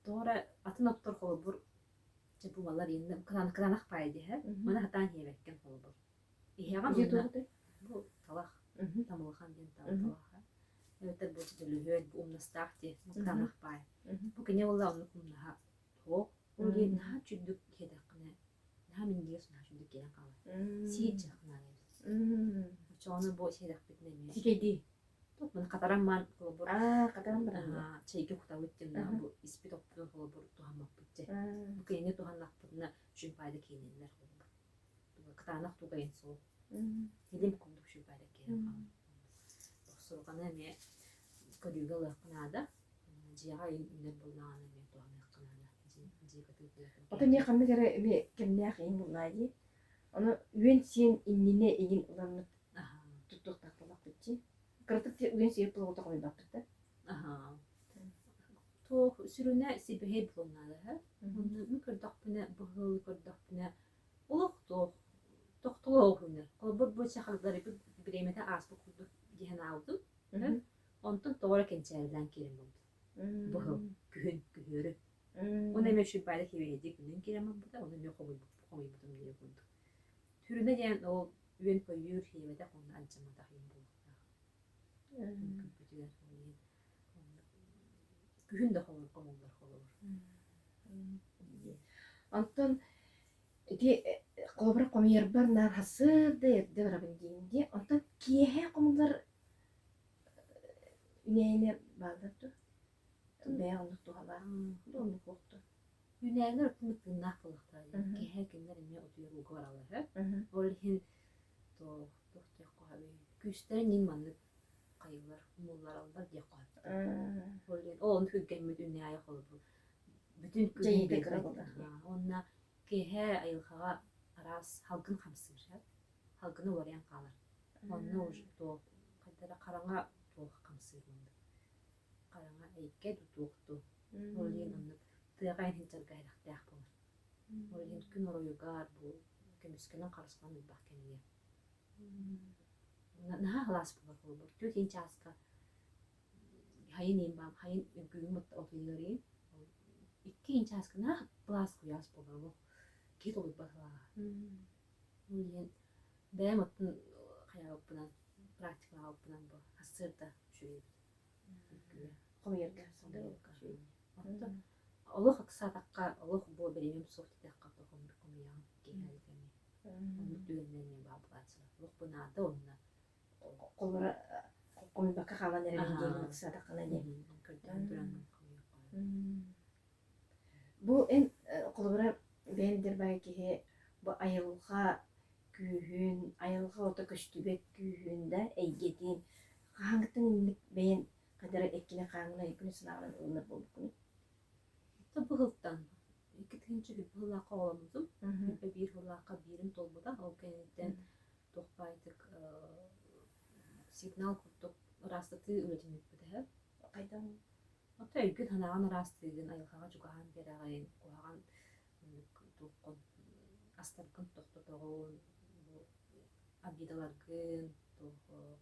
Speaker 3: toğra atın doktor kolubur. Bu mallar yeniden kıranak paydı ha. Bana hatan hevekken kolubur. İhyagan bu talak. Tamılhan den talak. Evet bu dülühön bu umnastaq diye kıranak pay. Bu kene valla onu kumnaha toq. Onu naha çüddük hedakne. Naha min diyos naha çüddük gelen kalır. Siyit çakına. Çoğunu bu şeydak bitnemiyor.
Speaker 2: Sikeydi.
Speaker 3: Top bana kataran man kolubur.
Speaker 2: Kataran bana.
Speaker 3: Çayki kutavittim da bu ispi topluyor kolubur tuhanmak bitce. Bu kene tuhanmak bitne şun payda kenenler kolubur. Katanak tuğayın soğuk. Dilim kunduk şu payda kenen kalır. Soğukana ne kadüge laqnada. Ciğayın ünler bulnağına ne tuhanmak kanada.
Speaker 2: Ota ne kanna kere bir kemniyaq eyin bulaydı. Onu üyen siyen innine egin ulanıp tuttuk taqtalaq bitçi. Kırtık diye üyen siyen pılığı koyun baktık.
Speaker 3: To sürüne sibehe bulunmalı. Onu mükürdak bine, buhul kırdak bine. Oluq toq, toqtuluq hüner. Kolbur bu çakalları bir biremete asbı kurduk diyen aldım. Ondan doğru kençerden kelim oldu. Buhul, kühün, kühürü. Onu meşhur bayrak heveyecek günün kelimem bu da. Onu ne komuy budum diye kurduk. Türüne diyen o üyen koyuyor hevede onu ancamada hıyım buluk. Küpütüler koyuyor. Kühün de olur, komullar olur.
Speaker 2: Ondan ki kolbura komuyor bar nar hasır da yerde varabın deyince ondan kiyehe komullar üneyine bağladı. Beyanlık duhalar. Onu koktu.
Speaker 3: Üneyler öpümlük bunlar kılıqtaydı. Kiyehe günler ime otuyor uğur alağı. Olhin doktor kohavi. Küstlerin inmanlık kayılar, mullar aldılar diye kohavi. Onun hüggemmit üneye kolu bu. Bütün
Speaker 2: Cayı da kırıldı.
Speaker 3: Onunla kiyehe ayılkağa aras halkın hamsır. Halkını orayan kalır. Onunla o эбетер караңа туох камсыйрын. Караңа эйке тутукту. Олин онны тыгайн хинчаргайрактаах болар. Олин күн оройугар бу көмүскөнөн карыскан бак кемге. Наха халас болар. Түт хинчаска хайын имбам, хайын үгүмөт отуйгарын. Икки хинчаска на плас куяс болар. Кет олуп баса. Олин бәм оттун хаябынан практикалап бунан бу хасырда шуй.
Speaker 2: Комьерга.
Speaker 3: Отто олох аксатакка олох бу беремем софтдакка тохом комьян кеһэлгени. Онну дүгеннен баблаца. Олох бунада онна.
Speaker 2: Колора комьерга халан эренген садакана не.
Speaker 3: Кырдан туран комьян.
Speaker 2: Бу эн колора бендер байки бу айылга күйүн, айылга ото көстүбек күйүндө эйгетин хаңтын бен кадары эккине каңына ипүн сынаган ылныр болбукун.
Speaker 3: Та быгылтан. Икитинчи бир быгылакка оламызым. Бир быгылакка бирин толбуда. Ол кенеттен тохпайтык сигнал куртук растыты үлетимик бите.
Speaker 2: Кайдан
Speaker 3: Ата үйгүн ханаган растыгын айылхага жугахан берагайын куаган туккон астаркын токтотогон абидаларгын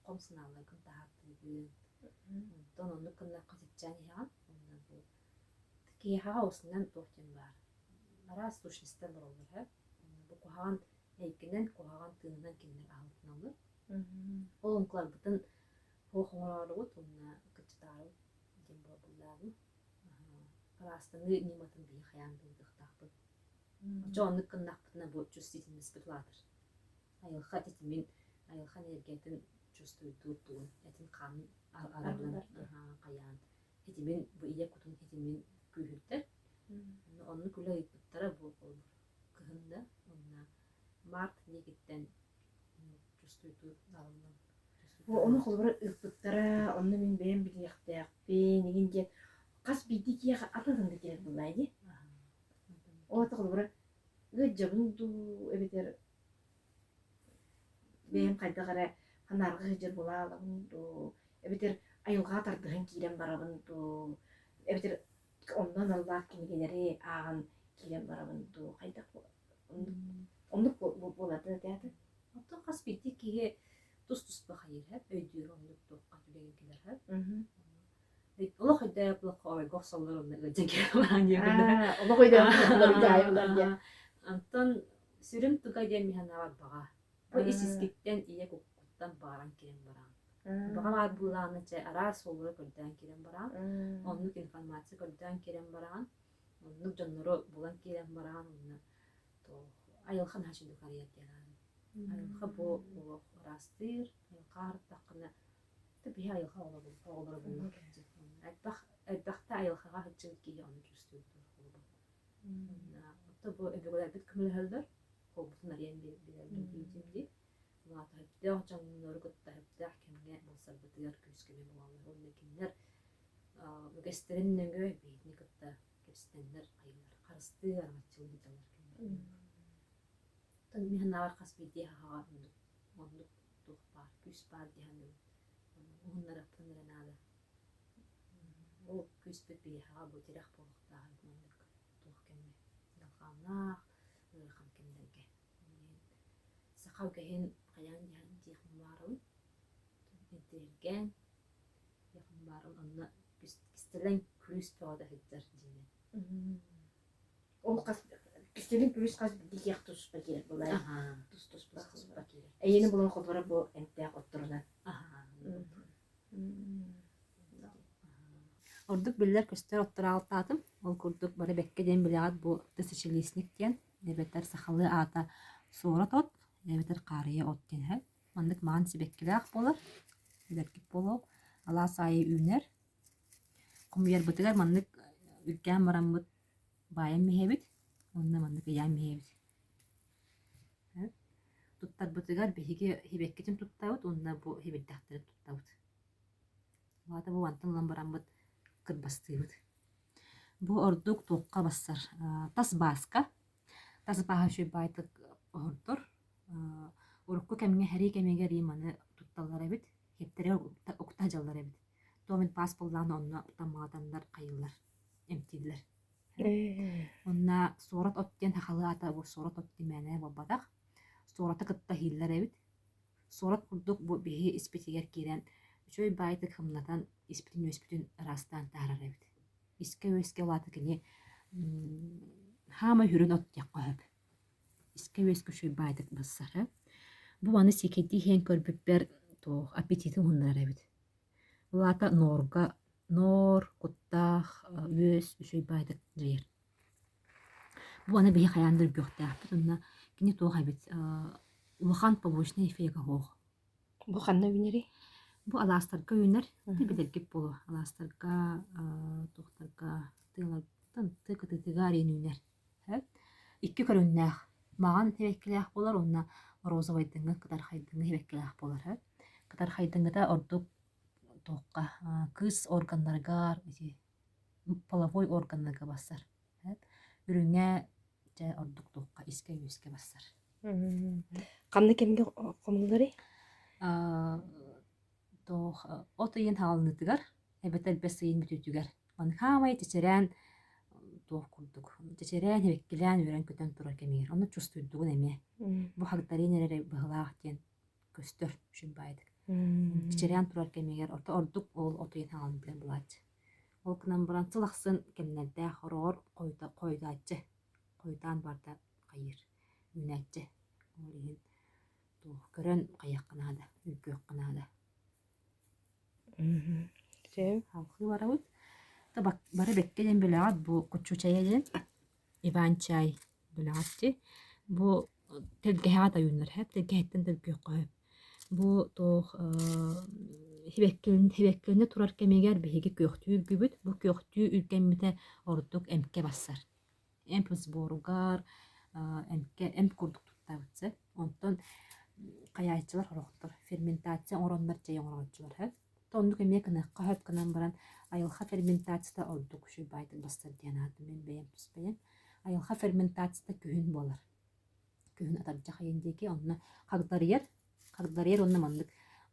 Speaker 3: комсыналаргын тааттыгын тон онну кынна каситчан яан онна бу кияхага осунан тохтен бар арас тушнистер болор ха бу куаган эйкинен куаган тыынынан киннер алтыналыр олонклар бутын хохоңорору онна кычтары дем болбуллары арастаны ниматын бий хаямдыктакпы жонны кыннакпытына бу чувствительность бутладыр айылха тетимин айылхан эргетин чувствуйтуутуун этин кан аралар каян этимин бу ия кутун этимин күйүттер онну күлө ыттара бу кыһында онна март негиттен чувствуйтуу аралар
Speaker 2: Onu kolbara ıpıttara, onu min beğen bir yaktayak be, negince kas bidik ya atadın da gerek bulaydı. O ata kolbara gıcabın du, ebeter beğen kayda gara hanargı gıcar bulalım du, ebeter ayılga tardığın kirem barabın du, ebeter ondan Allah kimigeleri ağın kirem barabın du, kayda onluk buladı deyatı.
Speaker 3: Ата кас бити киге тус бахайыр хәп өйдүр онлук токка түлеген килер хәп олох өйдә булак ой госаллар онны гәҗәгә баран ягында
Speaker 2: Onu koydu, onu cayılar diye.
Speaker 3: Антон сүрем туга дем миханават бага бу исискиттен ие куттан баран кирен баран бага бар буланы че ара соллар көрдөн кирен баран оннук информация көрдөн кирен баран оннук жоннору булан кирен баран онна то айылхан хашинду карият ялан айылха бу растыр айылкар такына тепи айылха олар булак айтбакта айылхага хычыл кие аны чувствует то бу эбегөлөр бит күмөлһөлдөр колбутун ариен билерди лата дэ жоннор гытта дэ кемге болсор бытыгар күскеме булалар онда киндер гестериннеге битни гытта кепстендер айылар карысты армачыл биталар киндер тон миханавар кас бити хага ондук тухпар күс бар диханын оннара пынранада ол күс бити хага бу тирах болукта мындык тух кеме далгана хан кемдерге сахав кehen каян дихм барын интерген дихм барын онна кистелен күс тода хиттер дине
Speaker 2: Ол kas Kişinin pürüz kas bidik yak tuz bakir bulay. Tuz bakir. Eyni bulan kolbara bu ente otturuna.
Speaker 3: Ордук биллер көстөр оттуралтатым. Ол курдук бары беккеден билегат бу тысячелистник тен. Эбетер сахалы ата суора тот, эбетер карыя от тен. Мандык маан сибеккелак болор. Эберкип боло. Ала сайы үнер. Кумьер бытыгар мандык үркән марамбыт байым мехебит. Онна мандык яам мехебит. Туттар бытыгар бехиге хибеккетин туттабыт, онна бу хибеддактырып туттабыт. Лата бу вантын ламбарамбыт кырбастыбыт. Бу ордук тоққа бассар. Тас баска. Тас баха шөй байтык ордур. Урукку кемге хәри кемеге риманы тутталар эбит. хептере укта жаллар эбит. Томин пас болланы онна тамматандар кайылар. Эмтилер. Онна сорат оттен хахалата бу сорат отти мәне бабадак. Сората кытта хиллер эбит. Сорат курдук бу бихи испитигер кирен. Чөй байтык хымнатан испитин растан тарар эбит. Иске латы кини хама хүрүн оттяк кохып. Иске чөй байтык бассар. Бу аны секети хен көрбүппер то аппетитин хундар эбит. Лата нор куттах чөй байтык жайыр. Бу аны бихи хаяндыр бөхтәк. Онна кини тоға бит улахан побочный эффект хох.
Speaker 1: Бу ханна винери?
Speaker 3: Бу аластарга үнер, тибедерге болу. Аластарга, тохтарга, тыгар үнер. Икки көрүннәх. Маған хевеккеләх болар, онна розовайдыңы, кыдар хайдыңы хевеккеләх болар. Кыдар хайдыңы да ордук тоққа, кыз органларга, половой органларга басар. Үрүңә жа ордук тоққа, иске басар.
Speaker 1: Қанны кемге қомылдары?
Speaker 3: Ото ен халыныдыгар, эбетер бесейін бүтүтүгер. Он хамай течерен тоқ курдук. Течерен хевеккелен үрен көтен турар кемигер. Оны чувствуйдугун эме. Бу хагдарин эре быгылаах тен көстөр үшін байдык. Течерен турар кемигер. Ордук ол ото ен халыныдыгар булат. Ол кынан баран тылақсын кемнерде хорор койдатчы. Койдан барда кайыр. Үнәтчы. Олеген көрөн каяк кынада, үлкөк кынада. Халқы барабыт. Бары беккеден білағат, бұл құтшу чайеден, иван-чай білағатты. Бұл телгеғат айынлар, телгеғаттен телгеғ қойып. Бұл тоқ хебеккелінде тұрар кемегер бейге көқтүү үлгібіт. Бұл көқтүү үлкеммете ордық әмке бассар. Әмп сборугар, әмп күрдік тұттабытсы. Онтон қаяйчылар орықтыр. Ферментация оронлар жайын орғатчылар. Тондық еме кінаққа хөп кінан баран айылға ферментацияда ордық үші байтын бастар дейін аты мен бәйім түспейін. Айылға ферментацияда күйін болар. Күйін атаржа қайындеке онына қағдар онына мандық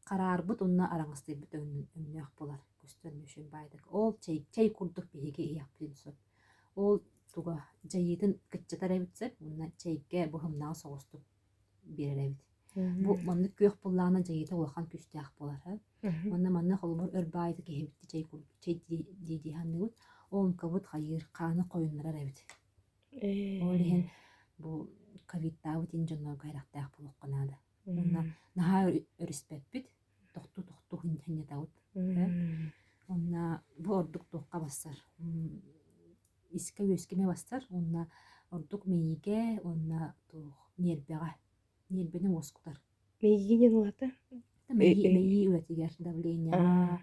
Speaker 3: қарар бұд онына араңыстай бұд өңнеқ болар. Көстер мөшін байдық. Ол чай күрдік бейге ияқ принцип. Ол туға жайыдың күтчетар әбітсі, онына чайге бұхымнағы соғыстық берер әбіт. Бу манны көк булланы жайыта улахан күстәк болар. Манны манны холбор өрбайды кебитти чай диди ханны. Он кабут хайыр каны койыннар әбит. Олеген бу ковидта утин жоннор гайрактак болуп канады. Онна наха өрүспет бит. Токту хинне таут. Онна бу ордук токка бассар. Иске өскеме бассар. Онна ордук мейге, онна тох нербега. Нербенен оскутар.
Speaker 1: Мейги не нулата?
Speaker 3: Мейги үретигер давление.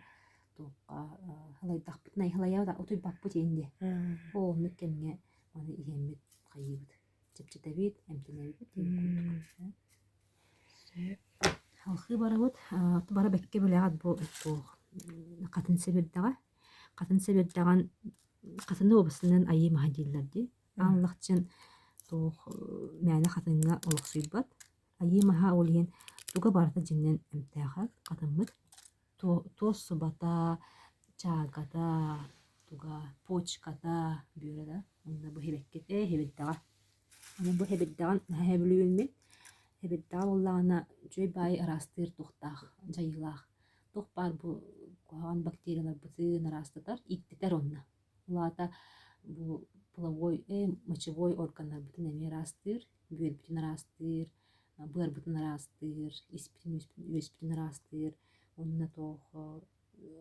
Speaker 3: Тоққа халайдақ бұтын айхалаяу да отой бақ бұт енде. Ол нүккенге маны иемет қайыбыд. Чепчетавит, әмтенавит. Халқы барабыд. Бара бәкке білеғад бұл қатын себердіға. Қатын себердіған қатыны обысынан айы мағадиллерді. Аңлақчын мәні қатынға олықсуйбад. Айы маха олеген туға барда жиннен әмтәға қатынмыд. Тоз субата, чагада, туға почкада бүйірді. Онда бұл хебеккет хебеддаға. Бұл хебеддаған хебілі өлмен. Хебеддаға олағына жөй бай арастыр тоқтақ, жайылақ. Тоқ бар бұл қоған бактериялар бұтын арастытар, иттетер онна. Олағата бұл половой, мочевой органдар бұтын әме арастыр, бүйір бұтын арастыр, бұлар бұтын арастыр, өспітін арастыр. Онна тоқ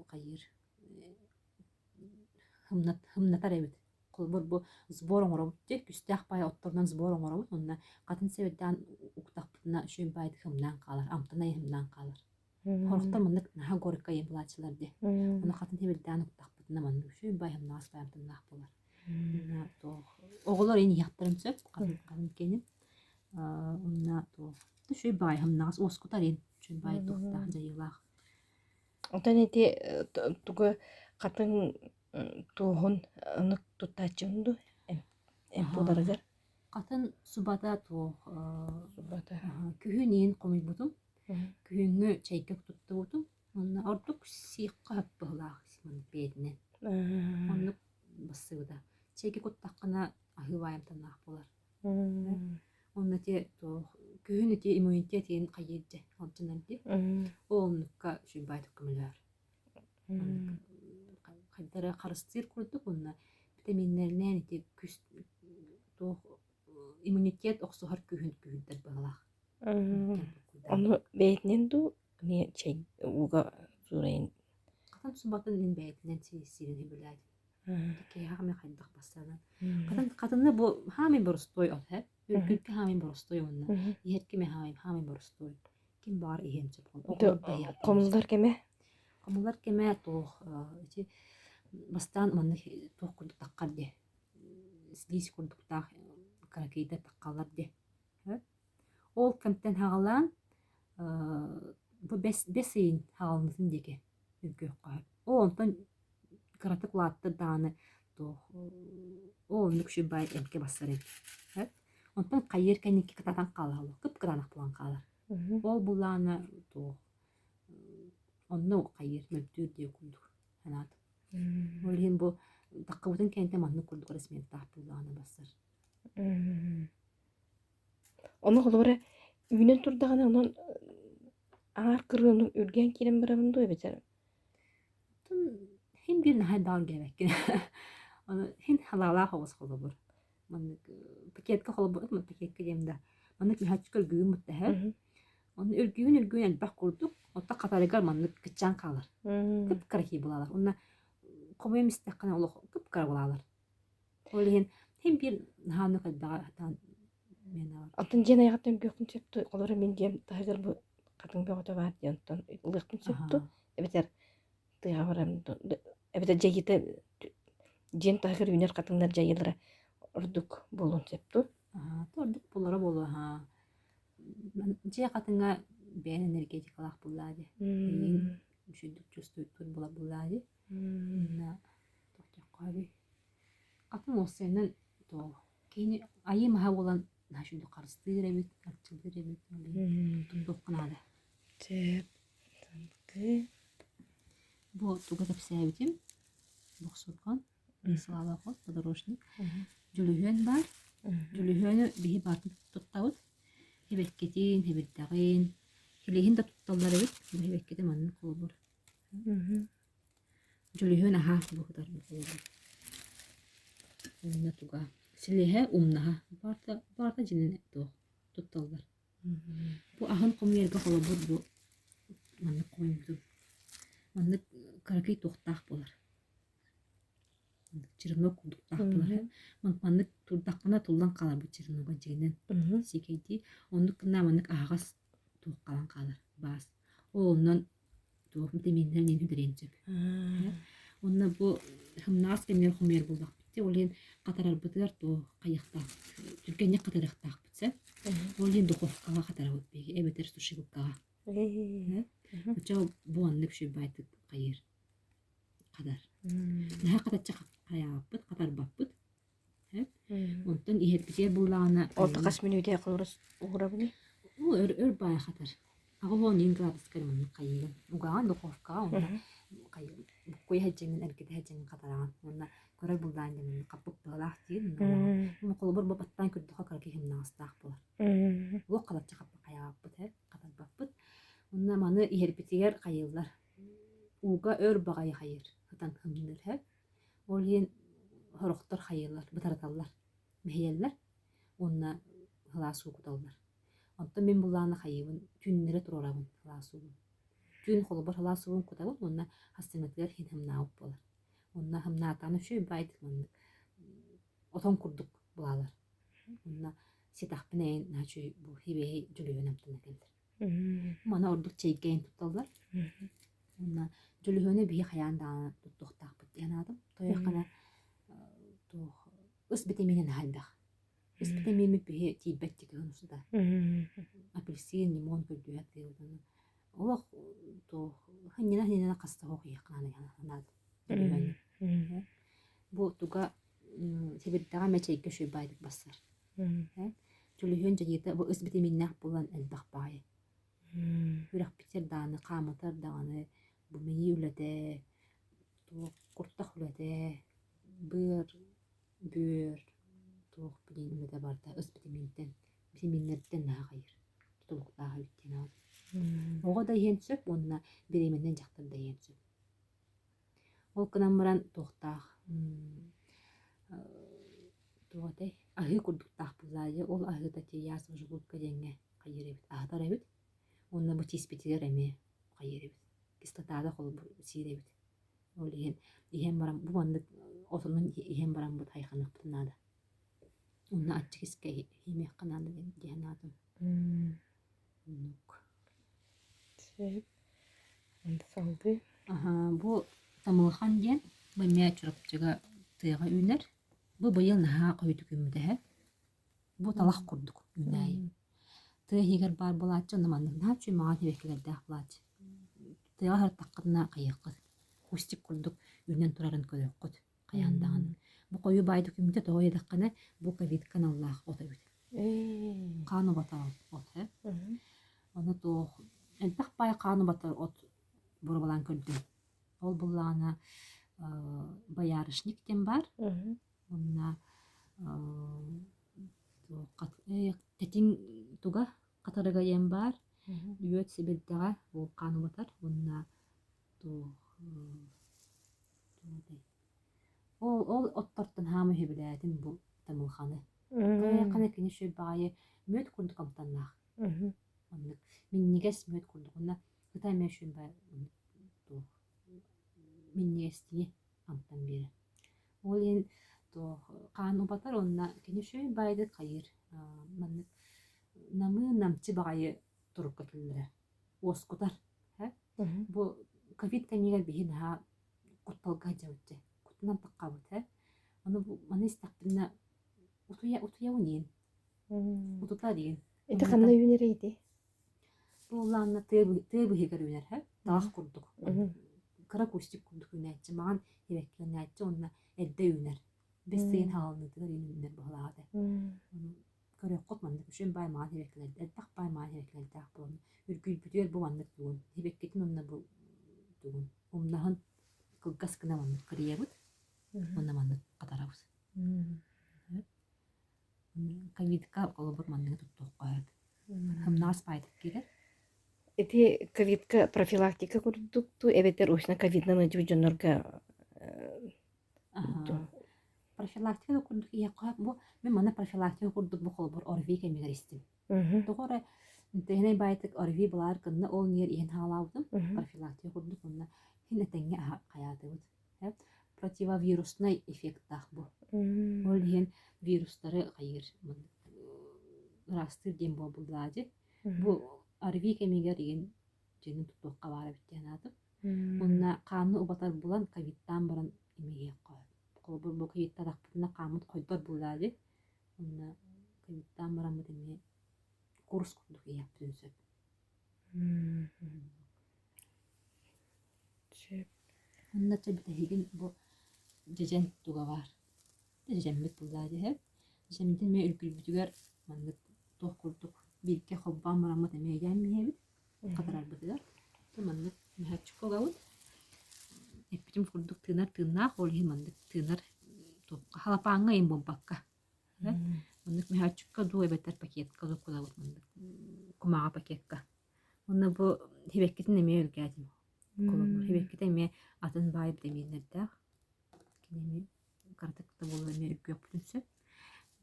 Speaker 3: қайыр хымнатар әбіт. Қолбыр бұл сбор оңырабыт де, күстәқ бай оттордан сбор оңырабыт. Онна қатын себеттен ұқтақ бұтына үшін байды хымнан қалар, амтынай хымнан қалар. Қорықтар мұндық наға горыққа ем бұлатшылар де. Онна қатын себеттен ұқтақ бұтына мұндық үшін бай хымнағыз бай амтынақ болар. Оғылар ені яқтырым сөп, қатын кенім. Онна үшін бай хымнағыз осқытар ен, үшін бай тоқтақ жайылақ.
Speaker 1: Отан эти туга катын туғын анық тұттачынды әмпударыгар.
Speaker 3: Қатын субата тоқ
Speaker 1: Субата.
Speaker 3: күйін ең қомай бұтым. Күйінгі чайкек тұтты бұтым. Онна ордук сиикка хаппылаах симан бедне. Оннук бассыгыда. Чеки куттаккана ахывайым танаах болар. Онна те то күн те иммунитетин кайыдды. Алчынарди. Оннукка шүбайт көмөлөр. Кайдара карыстыр курдук онна витаминнеринен те күс то иммунитет оксохар күндер баглаах.
Speaker 1: Onu beytinen du ne şey uga surayın.
Speaker 3: Катан субатын ин бәйтинен сирин хибилайд. Ке хами хайдах бассана. Катанны бу хами борстой от хэ. Үргүлкө хами борстой онна. Иһеркеме хами борстой. Ким бар иһен чепон.
Speaker 1: Komullar keme?
Speaker 3: Комулар кеме тох ити бастан манны тох курдук таккар де. Слиз курдук так каракейде таккалар де. Ол кемтен хагалан бу бесин хагалнысын деке. Үргөккө. Онтон каратык латты дааны тох ол нүкшү бай эмке бассар эт. Онтон кайыр кеники кататан калалы. Кып кыранак булан калар. Ол буланы тох онно кайыр мөптүр дие курдук. Ханат. Олин бу таккабытын кенте манны курдук ресмен тахпуланы бассар.
Speaker 1: Onu kolore ünen turdağına onun ağır kırığını ürgen kilim bırakın duy beter.
Speaker 3: Хин бир нахай даун гебеккен. Аны хин халала хавас холобур. Маннык пакетке холобур, ман пакетке демда. Маннык мехачкөл гүйүн муттаһа. Аны үргүүн элбах курдук. Отта катарыгар маннык кычан калар. Кып карахи булалар. Онна комем истеккана олох кып кар булалар. Олин хин бир наханы кадага тан мен алар.
Speaker 1: Атын жен аяғаттан бөктін сөптü. Kolore men jem tahir bu kadın böğüte var diyantan. Lıktın söптü. Ebeter tığa varam. Ebeter jegite jen tahir üner kadınlar jayılra orduk bolun söптü.
Speaker 3: Тордук булара болу ха. Же катынга бен энергетикалах булады.Üşüdük çöstüktür bula bulады. На тохтяккаби. Катын осенен то кени айым ха болан нашуду карыстыр эбит, акчылдыр эбит. Тундукканада.
Speaker 1: Сөп. Танкы.
Speaker 3: Бу туга тапсаябитим. Боксуркан. Слава подорожник. Жүлүһөн бар. Жүлүһөнү биһи батын туттабыт. Хебеккетин, хебеттагын. Хилиһин да тутталлар эбит. Хебеккети манны колбур. Жүлүһөн аха бу кадар колбур. Онна туга. Силеһе умнаха. Барта жинен то тутталлар. Бу ахан комьерге колбур бу манны коймду. Манны каракей тохтах болар. Чирнок курдуктах болар. Манны турдаккана тулдан калар бу чирнога жегенен. Сикейти онну кына манны агас тук калан калар. Бас. Оннан тук витаминдер нен хүдеренчеп. Онна бу хымнас кемер хумер булдак битти. Олен катарар бытыр то кайыкта. Түркенне катарыктак битсе. Олен духовкага катарып өтпеги. Эбетер сушигуккага. Жау бу аннык шүй байтып кайыр. Кадар. Наха катача каяаппыт, катар баппыт. Онтон иһербитер буллаана.
Speaker 1: Olta kaç minüte kılırız uğrabını?
Speaker 3: Ол өр бай катар. Агылон 1 градус калман кайын. Уган духовка онда кайын. Кой хаҗенен эркете хаҗенен катараган. Онда көрөр булдан демен капып балах дин. Мо колбур баптан күрдү карки хим настак булар. Ол калача капып каяаппыт, катар баппыт. Онда маны иһербитер кайыллар. Уга өр багай хайыр. Хатан хымныр. Ол ен хорохтор хайыллар, бытараталлар. Мехеллер. Онна халасу куталлар. Онтон мен булланы хайыбын түннере турарабын халасуун. Түн холбор халасуун кутабын, онна хастыметлер хин хымнауп болар. Онна хымнаатаны шүй байт манны. Отон курдук булалар. Онна сетахпынен начы бу хибеһи жүлүгөн амтына келдир. Мана ордук чейкен тутталлар. Онна жүлүгөнө бии хаяндаа туттуктаакпыт янадым. Тоякана то ыс витаминен халдах. Витамин бии тибеттик онусуда. Апельсин, лимон көрдүят дейдин. Олох то ханина кастаох якнаны янадым. Бу туга себеттага мечейге шүй байдык бассар. Жүлүгөн жагыта бу ыс витаминнах булан элбах бай. Үрак питер даны, каматар даны, бу мейи үлэдэ, туох куртах үлэдэ, быр, бөр, туох билин үлэдэ барда, ыс битиминтен, битиминнерден наға хайыр. Тулуктаға үттен ал. Оға да иен сөп, онна беременнен жақтар да иен сөп. Ол кынамыран туохтаах, туғатай, ахы курдуктаах бұлайы, ол ахы да тияс ұжылутка денге хайыр эбит, ахтар эбит. Онна бу тиспетигер эме хайыр эбит. Кислотада қол сир эбит. Ол иен барам, бу мандык отунун иен барам бут хайханық бұтынады. Онна атчыкиске химех канады ден атым. Нук.
Speaker 1: Сөп. Анды салды.
Speaker 3: Бу тамылхан ден, бу мия чурапчыга тыга үйнер. Бу быйыл наха койду күмүдэ. Бу талах курдук үйнай. Тыга хигер бар булачы, онаманның наха чүй маған хебекелерді ақлачы. Тыга хар таққына қайыққыз. Хустик курдук үйнен турарын көрөккөт. Қаяндағын. Бу койу байды күмүдэ тоғы едаққаны бу ковид каналлах ота бүт. Қану батар от. Оны тоғы Элбах бай қану батар от бұрбалан көрді. Ол бұллағына баярышниктен бар. Онна тетин туга қатарыға ен бар. Үйет себелдіға ол қану батар. Онна ол оттартын хамы хебіләдін бұл тамылханы. Қана кені шөй бағайы мөт күрді қамтаннақ. Миннигес мөт курдугуна кытай мешүн ба то миннигестини амтан бери. Ол ен то каану батар онна кенешөй байды кайыр. Манны намы намчы багайы турукка келдире. Оскутар. Бу ковид канигер бихин ха кутталга жаутте. Куттан таккабыт. Аны бу маны истактына утуя унин. Утута деген.
Speaker 1: Это қандай үйнерейді?
Speaker 3: Булланна тыбы хигер үйнер, тағақ курдук. Кыра кустик курдук үйнәйтчі, маған хебеккен әйтчі, онна әлді үйнер. Біз тыйын халынытығыр үйнер бұғылағады. Көрек қот мандық үшен бай маған хебеккен әлдәқ бай маған хебеккен әлдәқ бұлын. Үргіл бүтер бұл мандық туғын. Хебеккетін онна бұл туғын. Омнағын кылгас кына мандық кырия бұд. Онна мандық қатарауыз. Ковидка қолы бір мандығы тұттуқ қойады. Хымнаас байдық келер.
Speaker 1: Эти ковидка профилактика курдукту, эбетер уйсна ковиднаны жонорга.
Speaker 3: Профилактика да курдук ия қойып, бұл мен мана профилактика курдук бұл қолы бір орви кемегер істім. Тоғыры, тегеней байдық орви бұлар кынна ол нер иен халаудым. Профилактика курдук онна хин әтенге қаяды бұд. Противовирусный эффекттақ бұл. Ол ен вирустары қайыр. Растыр дем бұл бұлады. Бұл орви кемегер иен женің тұттуққа бары біттен атып. Онна қаны ұбатар бұлан ковидтан баран емеге қойып. Қолбыр бұл ковидтадақ бұтына қамыт қойдар бұлады. Онна ковидтан баран бұтыне курс күрдік еяп түнсөп. Онна чәбіті хеген бұл жежен туға бар. Жеженбет бұлады. Жеженбетін мен үлгіл бүтігер маңды тоқ күрдік. Birke hobban var ama demeye gelmeyeyim. Kadar bıdılar. Tamamdır. Mühacık oğavut. Hepim kurduk tığnar olhi mandık tığnar. Halapanga in bombakka. Mandık mühacıkka doğu beter paket kalıp oğavut mandık. Kumağa paketka. Onda bu hibekketin demeye ülkedim. Hibekket demeye atın bayıp demeyenler de. Kendimi kartakta bolu demeye ülke yapılınsa.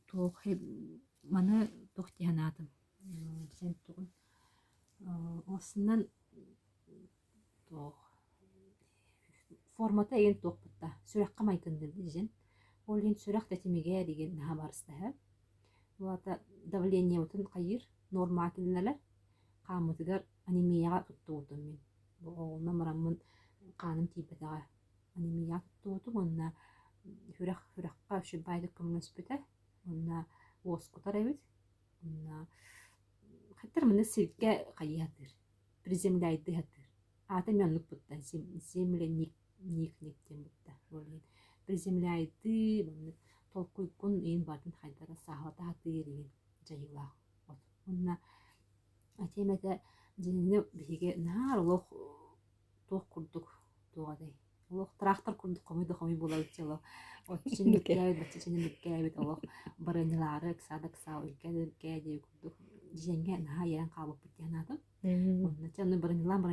Speaker 3: Toğ hep bana toğ diyanatım. Sen tuğun. Осынан формата еген тоқпытта. Сүрәққа майкындырды жен. Ол ен сүрәқ тәтемеге деген наға барысты. Олата давление отын қайыр, норма келінелер. Қамытыгар анемияға тұтты отын мен. Олна марамын қаным тейбетаға анемияға тұтты отын. Онна хүрәққа үші байды күмінес бүті. Онна оскутар әбет. Онна Хаттар мына сирке қайятыр. Приземляйды хаттыр. Ата мянлык бутта. Земля никнектен бутта. Приземляйды. Толкуй күн ең бардың хайдара сағалата хаттыр ереген жайылақ. Онна атеметі денені біге нар олық туох курдук тугадай. Олох трактор курдук комой булайт жало. Отчин бүккәбит, баччин бүккәбит олох барынылары ксадак сау икәде курдук. Жеңге наха ян кабып битәнады. Онна чаны барынылам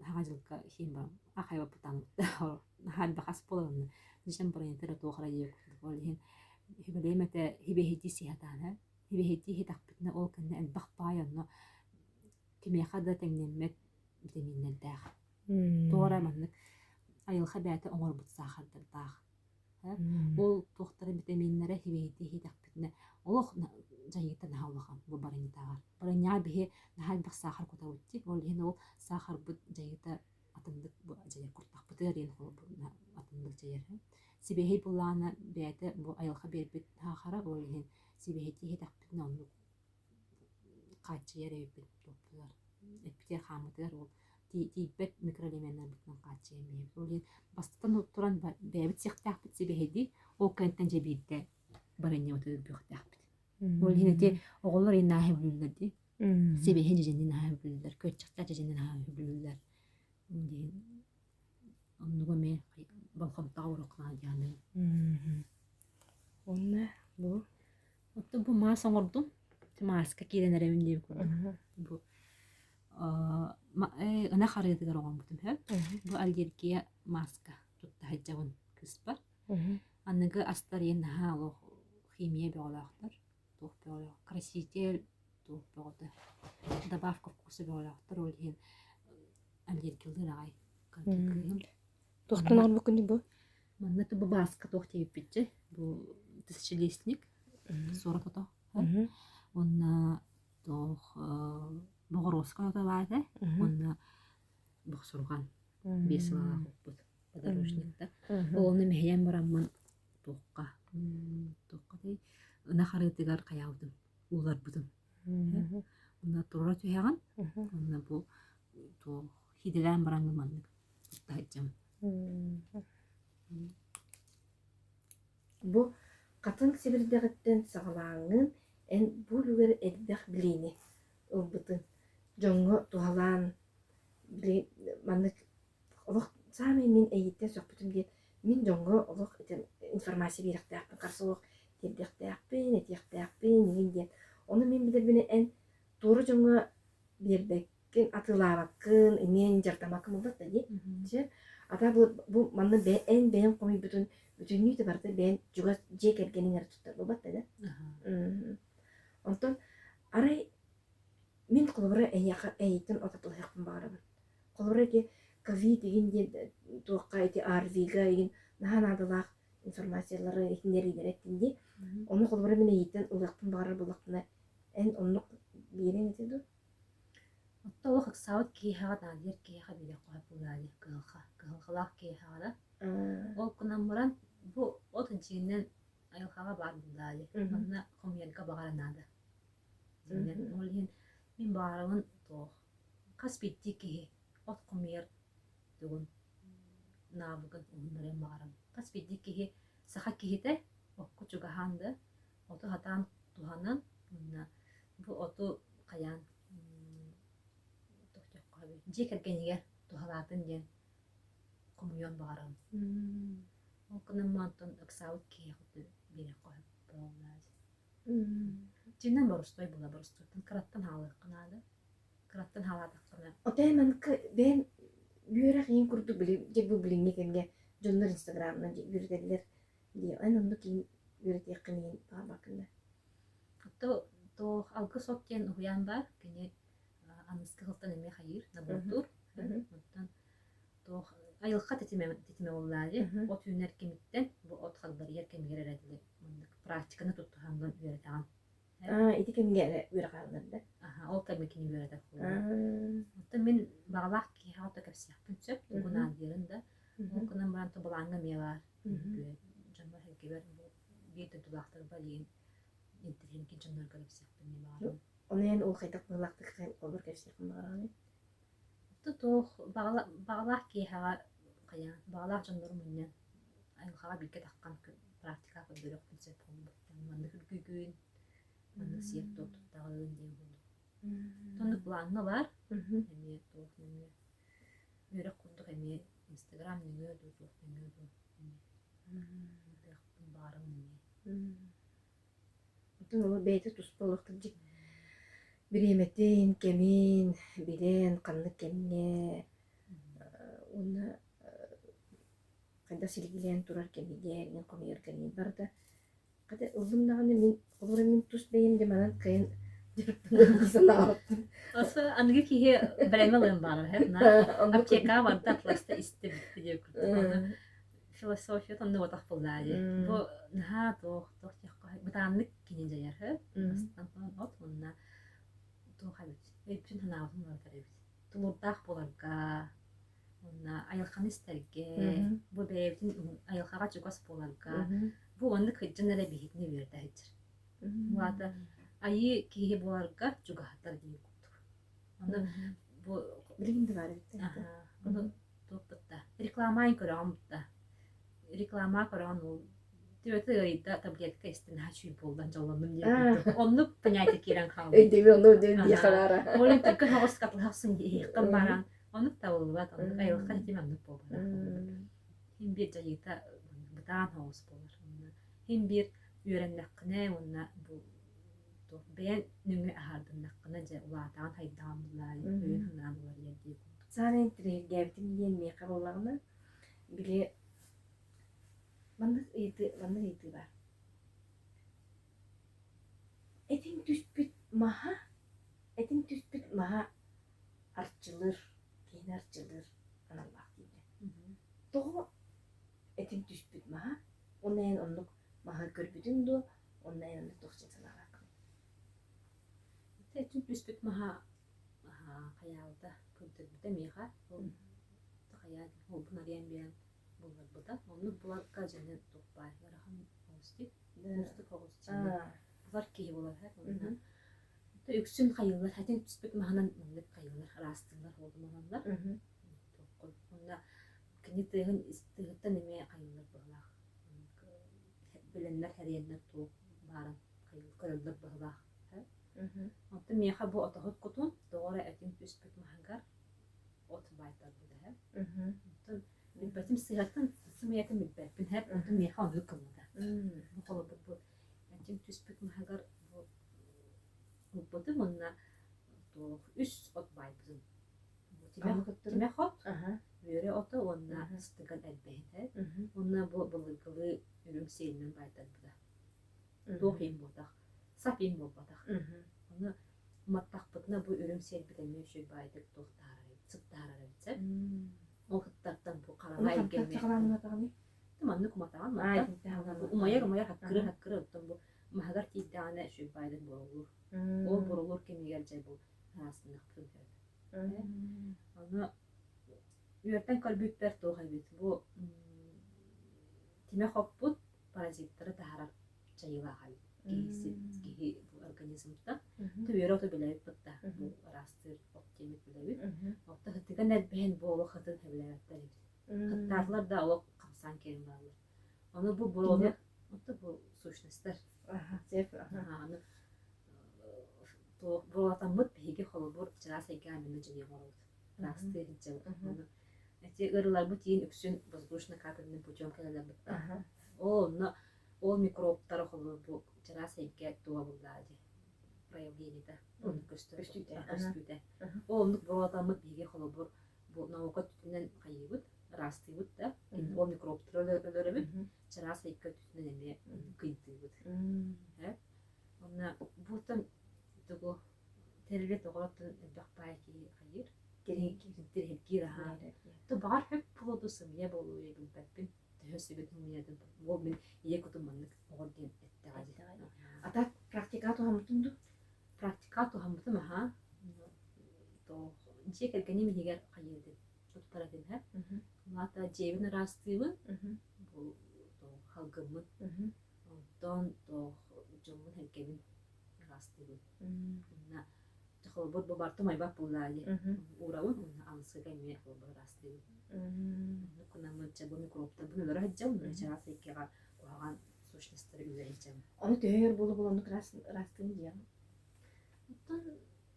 Speaker 3: хагылка химба. Ахайва путан. Наха бахас полын. Жишен барынтыр туохра ек. Олхин хибелемете хибехити сихатана. Хибехити хитакпитна ол кэнне элбах пайонно. Кимехада теңнеммет витаминнердәх. Тора маннык айылха бәте оңор бут сахардырдах. Ол тохтары витаминнере хибехити хитакпитна. Олох жайыта нахаллахам бу барынтагар. Барыня бихе нахалбах сахар кутавутти. Олхин ол сахар бут жайыта атындык бу жайыр куртак бутер ен хол атындык жайыр. Сибехи булана бәте бу айылха бербит хахара олхин сибехити хитакпитна онну качы яребит топлар. Эпитер хамытыр ол тибет микроэлементтер бутан качы эме. Олин бастан туран бәбит сихтакпит сибехиди о кенттен жебидде барыня өтөп бөхтакпит. Олин те оголлар инахи бүлүлдү. Сибехи жендин нахи бүлүлдүр. Көччакта жендин нахи бүлүлдүр. Оннуга мен балкам таурукна жаны.
Speaker 1: Онна бу
Speaker 3: Отто бу мас оңордум. Маска киренерем деп бу ана харыдыгар оңон бутум хэ. Бу аллергия маска тутта хаҗабын кыспар. Аныгы астарин хало химия биологтар. Тух биолог краситель тух биологтар. Добавка вкуса биологтар олхин аллергиялар ай.
Speaker 1: тохтонор бүкүн бу.
Speaker 3: Манна ту маска тух тип битче. Бу тысячелистник. Сорото. Он тох Богородская тавайда. Он бохсурган. Бесла бут подорожникта. Ол немеян барамман тохка. Тохка дей нахарытыгар каялдым. Улар бутум. Онда турра туяган. Онда бу то хиделен барангман. Тахачам.
Speaker 2: Бу катын сибирдегеттен сагалаңын эн бу люгер эдбэх билини ылбытын жоңго тухалан били маннык олох сами мин эйиттен сөхпүтүм диет мин жоңго олох информация беректээкпин карсылык тердектээкпин этиектээкпин деген диет ону мен билербине эн тууру жоңго бербеккин атылаабаккын эмиэн жартамакын болбатта ди ата бу манны эн бээн комуйбутун бүтүннүйтө барды бээн жуга же кергениңер туттар болбатта да. Онтон арай мен колбора эйитин ототулхакпын баарабын. Колбора ки ковид деген де туакка эти арвига деген наханадылак информациялары эхинери береттинди. Ону колбора мен эйитин улакпын баарар булактына эн оннук берен этеду.
Speaker 3: Отто ох саут ки хагада дер ки хабиде кап булали кылхалак ки хагада. Ол кунамуран бу отынчинен айылхага бар булали. Манна комьянка багаранада. Динен олин мин баарын тох. Каспитти ки от комьер дугун навгын ундарен баарын. Каспитти ки саха кихите окку чугаханды. Ото хатан туханын манна бу оту каян Жекергенигер тухалатын ден коммунион баарым. Окунан мантон аксаут киехуты бере коюп болмаз. Жинен борустой була борустой. Краттан халык кынады. Краттан халадык кына.
Speaker 2: Отайман бен бүйрак ин курду били жебу билингенге жоннор инстаграмна бирделер ди анын кийин бирдек кынын бабакында.
Speaker 3: То алгы соттен уян бар кене аныскы хылтан эме хайыр набуртур. Оттан то айылка тетиме боллари. От үнер кемиттен бу от халдар еркем керередиле. Практиканы туттугандан үйрөтөгөн.
Speaker 2: Ити кемге үйрөкалды.
Speaker 3: Ол кемекини үйрөтөк. Оттан мен багалак ки хата кепсияппын сөп тугунан деринде. Окунан баран тобалаңга мева. Жамма хекебер бу бийте тулактар балин. Интерген ки жоннор кепсияппын мева.
Speaker 2: Онен ол кайтак булактык олор кепсияппын багаланы.
Speaker 3: Тох багалак ки хага кая багалак жоннор менен айылхага бирге таккан практика көрүп сөп болду. Мында күгүн мында сиеп тоттагын дем болду. Тону планы бар. Эми тох неме өрөк курдук эми Instagram нөңө ду нөңө ду баарым неме.
Speaker 2: Утун ол бейте туспалыктыр жик. Биреметин, кемин, билен, канны кемне. Уна кайда силгилен турар кемиге, мен комер кемин барда. Када улумнаганы мен олора мен тус бейим де манан кайын жиртын.
Speaker 3: Аса анги кихи бремелен баар хеп на аптека варда атласта истеп диye kurdu. Философия там ну так полдали. Бу на то якка бутанлык кинен жаяр хеп. Астан от онна то хабит. Эпчин ханаатын бар тарабит. Тулурдах боларга онна аялхан истерге бу бейтин аялхага чугас боларга бу онны кыджанара бихитне берде хичер. Вата айы кихи боларга чугахтар диye kurdu. Онна бу
Speaker 2: Билгинде бар бит.
Speaker 3: Onu toputta. Reklamayın kuramutta. Reklama kuran ol. Tüyöte öyle tabletka istin haçı boldan jalandım diye. Onu понятие кирен kaldı.
Speaker 2: Эйдеби ону ден дихалара.
Speaker 3: Олен тільки хавас катласын ехтан баран. Onu da olvat. Onu ayılkan etmem bu baba. Hem bir jayıta butan havas bolar. Hem bir öğrenmekne ona bu ben nüme ahardımnakna ja ulatan haydamlar. Öğün hanamlar yerdi.
Speaker 2: Саанын тирэл гавтин yen me каролагына биле мандык ыйты бар. Этин түспүт маха арчылыр, кейин арчылыр аналлах дейди. Того этин түспүт маха, оннан ондук маха көрбүдүн ду, оннан ондук тохчен санагак.
Speaker 3: Этин түспүт маха каялда күнтүбүтэ миха ол каяд ол бунариян биен булар буда onu буларга жана топпайлар хан ости ости когосчу булар кии булар хат онна то үксүн кайылар хатин түспүт маханан мындык кайылар растылар олдуманандар токкол онна кини тыгын истыгытта неме кайылар булар биленнер хериеннер топ барын кайыл көрөлдөр булар Антон меха бу атахыт кутун doğru etin түспүт махангар от байтар буда хеп. Антон бетим сыгаттан сымыятын битпепин хеп. Антон меха онлук кылмада. Бу колу бу etin түспүт махангар бу буту монна то үс от байтын. Тиме хот. Бере ото онна стыган элбейт хеп. Онна бу булгылы үрүмсейнен байтар буда. Тохим буда. Сапин болбадах. Оны маттақпытына бұл үрімсел бітеме үші байдық тоқтары, цыптары бітсеп. Ол қыттақтан бұл қараға елгенме. Тыманны құматаған маттақ. Умайар хаққыры ұттым бұл. Мағар тейдіғаны үші байдық бұрылыр. Ол бұрылыр кемегер жай бұл арасындық пүнкер. Оны үйерттен көлбүйттер тоға бет. Бұл теме хоп бұд паразиттары тағарар жайыла қайып. Киһи организмда төөрөтө билебит бутта бу растыр оптимит билебит отта хытыган бен болу хытын хебелеттер хыттарлар да ол камсан кем барлар аны бу болу отта бу сущностьтер аны то болатан мут биги холбур чараса гамины жене болот растыр жел аны эти ырлар бу тиин үксүн воздушный капельный путем келелер бутта ол микробтар холбур бу чараса икке туа булдади проявлениеда он көстүтө ол болатамыт биги холбур бу наука түтүнөн кайыбыт растыбыт да ол микробтар өлөрөбүт чараса икке түтүнөн эме кыйдыбыт онна бутан тугу терге тоготтун бакпайки кайыр кереңкирдер хепкира то бар хеп полодусум я болуу ебилбеппин төсүбүт муядын ол мен екутуманнык орден эттегади
Speaker 2: Ата практикату хамтунду?
Speaker 3: Практикату хамтум аха то же келгени мигер кайырды тут парадын ха лата жебин растыбы бу то халгымын тон то жомун хекебин растыбы на тохолбот бу барту майбак булали урабын ансы гайме бу растыбы куна мыча бу микробта буну раджал чарасы кега куаган сущностьтер үйренчем.
Speaker 2: Оны төһөр болу болондук растын дия.
Speaker 3: Оттан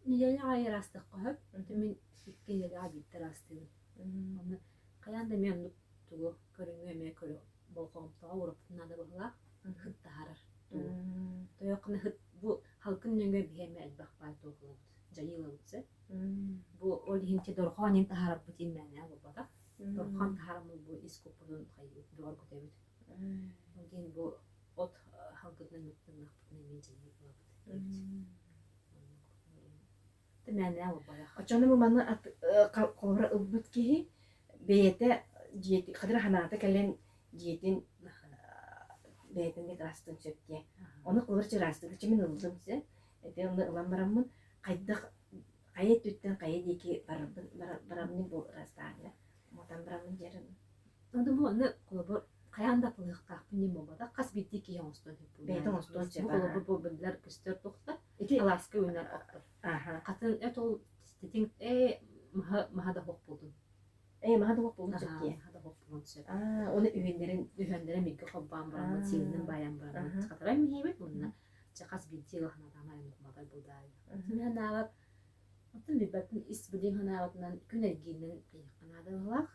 Speaker 3: неделе ай растык коюп, мен икке неделе абитте растым. Оны каянда мен оннук тугу көрүңө эме көрү болкомтога уруптунада быгыла хыт тахарар. Тоёкны хыт бу халкын нөңгө биһеме элбах бай тоохлабыт. Жайылабытсы. Бу олихинче дорхонин тахарар бутин мәне албада. Дорхон тахарамыл бу искупунун хайы дор көтөбүт. Онген бу от халкытын мыттынак немен жайылабыт. Мәне албада.
Speaker 2: Очону бу маны колора ылбыт киһи бейете диети кадыр ханата келен диетин бейтинде крастын сөпке. Оны кылырчы растыгы чимин ылдымсы. Эте оны ылан бараммын кайдак кайет түттен кайет эки барабын бу растагы. Мотан барамын жерин.
Speaker 3: Онда бу оны колобор каянда кылыктакпын нем болбада кас битти ки оңстон деп.
Speaker 2: Бейтин остон же.
Speaker 3: Колобор бу билдер кыстыр токта.
Speaker 2: Эти
Speaker 3: Аласка уйнар октор.
Speaker 2: аха.
Speaker 3: Катын этол тетин махада хок болдун.
Speaker 2: Махада бу болду сөпке.
Speaker 3: Махада хок болдун сөп.
Speaker 2: Оны үйендерин
Speaker 3: Үһөндөрө микки хоббан барамын, силинен баян барамын. Катарай михебет бунна. Чакас битти гахна дамай мукмадай булдай. Мен нават отун бибатын ис билин ханаатынан күнергинен кыйыкканада булак.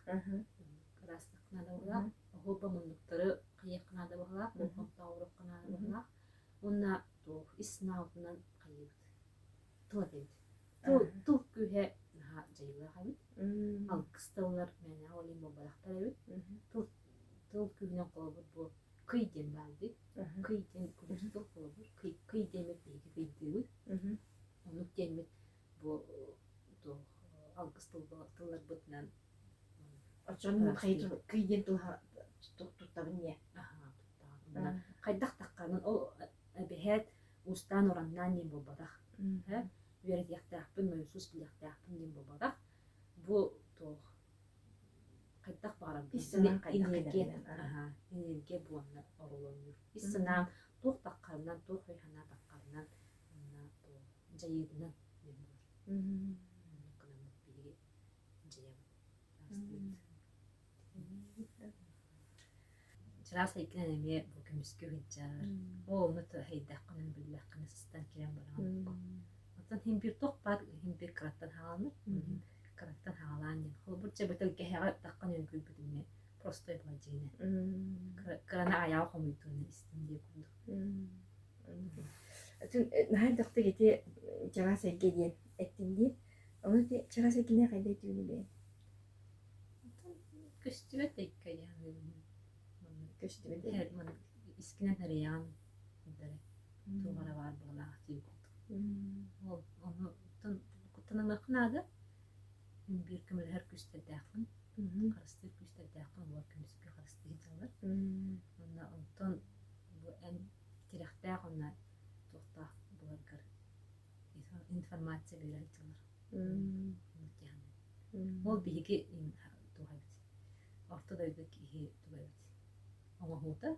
Speaker 3: Растыкнада булак. Хобба мундуктары кыйыкканада булак, болконта урукканада булак. Унна то иснаутынан кыйык. Тулабет. Тул күһе на жайла хабит. Ал кысталар мен алим болбалактар эбит. Тул күнен колобур бу кыйден балды. Кыйден күнүстүл колобур. Кыйдемет дейги кыйдыбыт. Онук демет бу то ал кысталар бытынан.
Speaker 2: очону кыйден туттабын не.
Speaker 3: Кайдак такканын ол бехет устан ораннан нем болбадах. Верет яктаакпын, моюсус яктаакпын нем болбадах. Бу то кайдак барам.
Speaker 2: Иссынан кайдак
Speaker 3: Энерге буанна оролонур. Иссынан тух таккарынан, тух хойхана таккарынан жайыдынан нем болар. Кынамык бириге жаябыт. Чыраса иккен эме бу көмүскө хыджар. Ол нөтө хайдакканын билбакканы систан кирен барам. Отон хим бир ток бар, хим бир краттан хаалны. Краттан хаалан ден. Холбур чебетел кехага таккан өңгүл бүтүнө просто эбладжине. Крана аял комуйтуны истинде кунду.
Speaker 2: Отун хайдакты гете чараса геден эттинди. Оны те чараса кине кайда түнү бе.
Speaker 3: Көстүбөт эккая.
Speaker 2: Көстүбү.
Speaker 3: Her man iskine tarayan dere. Tuğara var bana tüy. Ol onu kutanın aknadı. Bir kömür her küste dağın. Karıştı küste dağın var kömüskü karıştı hiçalır. Onda ondan bu en tirakta ona tohta bulargar. İnformasyon verir hiçalır. Ol bilgi tuğaydı. Ortada ödeki tuğaydı. Ama hoda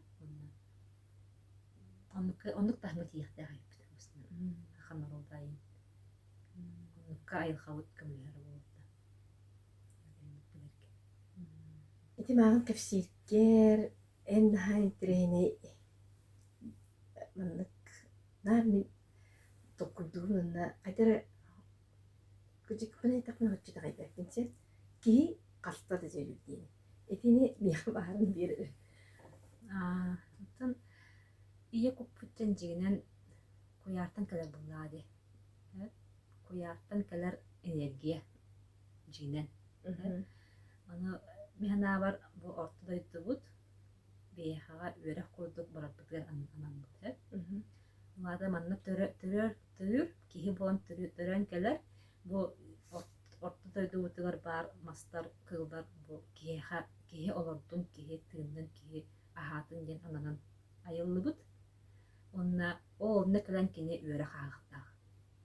Speaker 3: onluk tahmet yiyekte hayıp tutmasın. Kanlar oldayım. Onluk kayıl havut kımlar oldu.
Speaker 2: Ити маған кепсиркер эн хан трени маннык нами токудуна кайтара күжик бане тапна хочта кайтартынча ки калта да жөрүдүн. Этини миха барын бир
Speaker 3: Ondan iyi kuputtan jiginen kuyartan keler buladi. Kuyartan keler enerjiye jiginen. Onu mihana var bu ortada yutubut. Behaga öre kurduk barapıtlar anamdı. Onlarda manna törür kihi bolan törön keler bu ortada yutubutlar bar mastar kıllar bu kihi olurdun kihi tığından kihi ahatın den ananan ayıllıbıt. Onna o ne kadar kene öre kağıtta.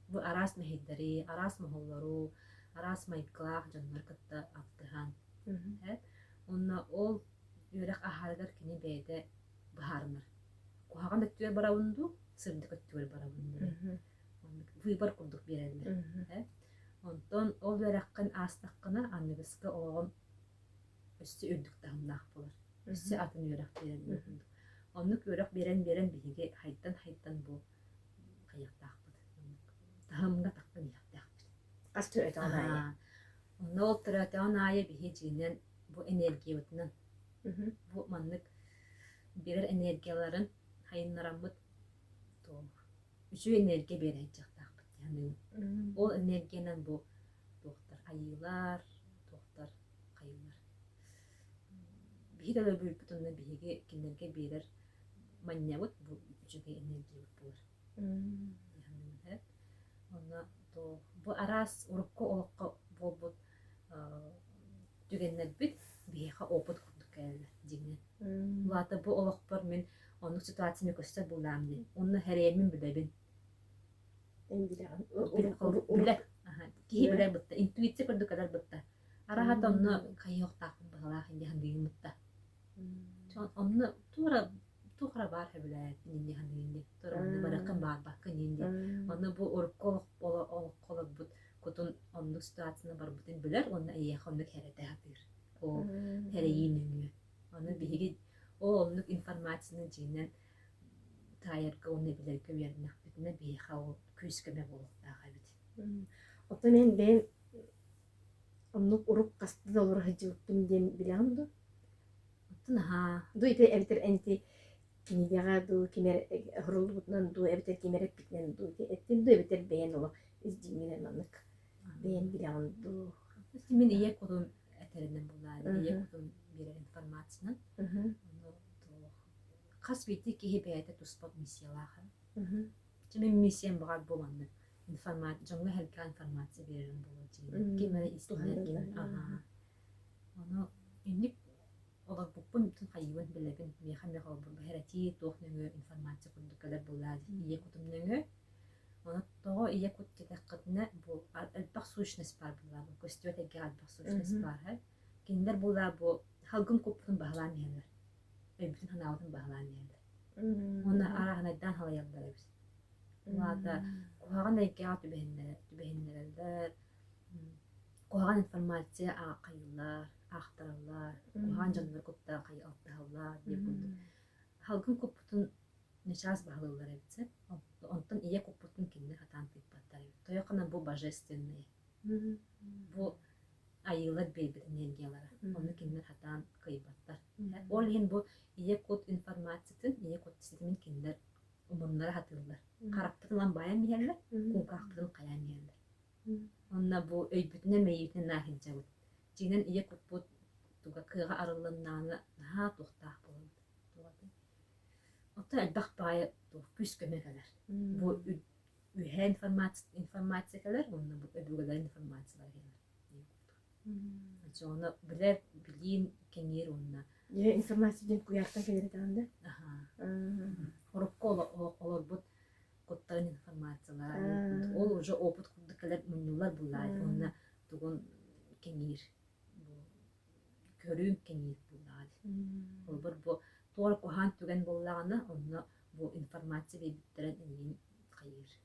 Speaker 3: Bu aras mehiddari, aras mahulları, aras mayıklar canlar katta attıhan. Onna o öre ahalar kene beyde baharınır. Kuhagan da tüyer baravundu, sırdı katüyer baravundu. Bu bar kurduk bir elme. Ondan o öre akın astakına annegıska oğun üstü ördük dağımda akpılır. Üstü atın yörek beren. Onluk yörek beren bilige haytan bu kayak takpıdı. Dağımda takpın yak takpıdı.
Speaker 2: Astır et ona.
Speaker 3: Онна ол тыратын ая бихи жинен бу энергия утнан. Бу маннык берер энергияларын хайыннарамбыт то. Үчү энергия берен жактак. Yani ол энергиянан бу доктор айылар, доктор кайылар. Бихи да бүлпүтүнө бихиге кинерге берер маннябыт бу үчүгө энергия булар. Yani онна то бу арас урукко олокко болбут түгеннер бит бихиха опыт курдук келер дигне. Булата бу олокпор мен онун ситуацияны көстөр булдамды. Онну херемин билебин. Кихи билер бытта, интуиция көрдүк кадар бытта. Арахат онну кайоктакын багалах инде хандыгын бытта. Онну тура бар хебилет инде хандыгын. Тура онну баракын бар бакын инде. Онну бу урколук олокколук бут кутун онну ситуацияны бар бутын билер, онну ияхонну херете хатыр. О херейинүңү. Онну биһиги онну информацияны жинен тайырга онну билер көмернак битне биха ол күскеме болуктага бит.
Speaker 1: Ото мен бен оннук урук касты доллар хажылыптым дем билемду.
Speaker 3: Отна
Speaker 1: Ду ите эбитер энти кинигага ду кимер хурулбутнан ду эбитер кимерек битнен ду эттин ду эбитер бен оло издиминен аннык бен билемду.
Speaker 3: мен ие кодум этеринен булар, ие кодум берер информацияны. Кас бити кихи бейте туспот миссиялаха. Чемен миссиям багар боланды. Информация, жаңга хелка информация берерин болот. Кимере истинер. Аны инник олар буппун бүтүн хайван билебин. Мехаме халбы бахерати тохнөңө информация курдук калар булар. Ие кутумнөңө. Аны того ие кут кетакытна бу албак сущность бар булар. Көстөтеге албак сущность бар. Киндер булар бу халгын коптун багламыйлар. Bütün hanavdın bağlanıyorlar. Ona arahanadan halayallar biz. Vada kuhagan ekya tübehinlerler. Kuhagan informasiya aqaylar, aqtarlar. Kuhagan canlar kopta aqay altıhallar diye buldu. Halkın koputun neçaz bağlılar hepsi. Ondan iyi koputun kinler hatan tipatlar. Toyakana bu божественное. Bu ayılar birbir energiyaları. Onu kinler hatan kaybatlar. Olhin bu iyi kod informasyatın, iyi kod sistemin kinler umurlara hatırlar. Karakterlan bayan yerler, kunkakların kayan yerler. Onna bu öybütüne meyitine nahin cavut. Cinen iyi kod bu tuga kığa arılanlarına naha tohtah bulundu. Otta elbaq baya püsküme kadar. Bu ühe informasya kadar, onna bu öbürler informasyalar gelir. Sonra biler bilin kenyer onna.
Speaker 1: Ya informasiyadan kuyakta gelir dağında.
Speaker 3: Orukko olur bu kodların informasiyalar. Ol уже опыт kurduklar münlüler bunlar. Onna tuğun kenyer. Körün kenyer bunlar. Olur bu tuğal kuhan tügen bunlarına onna bu informasiya bitiren emin kayır.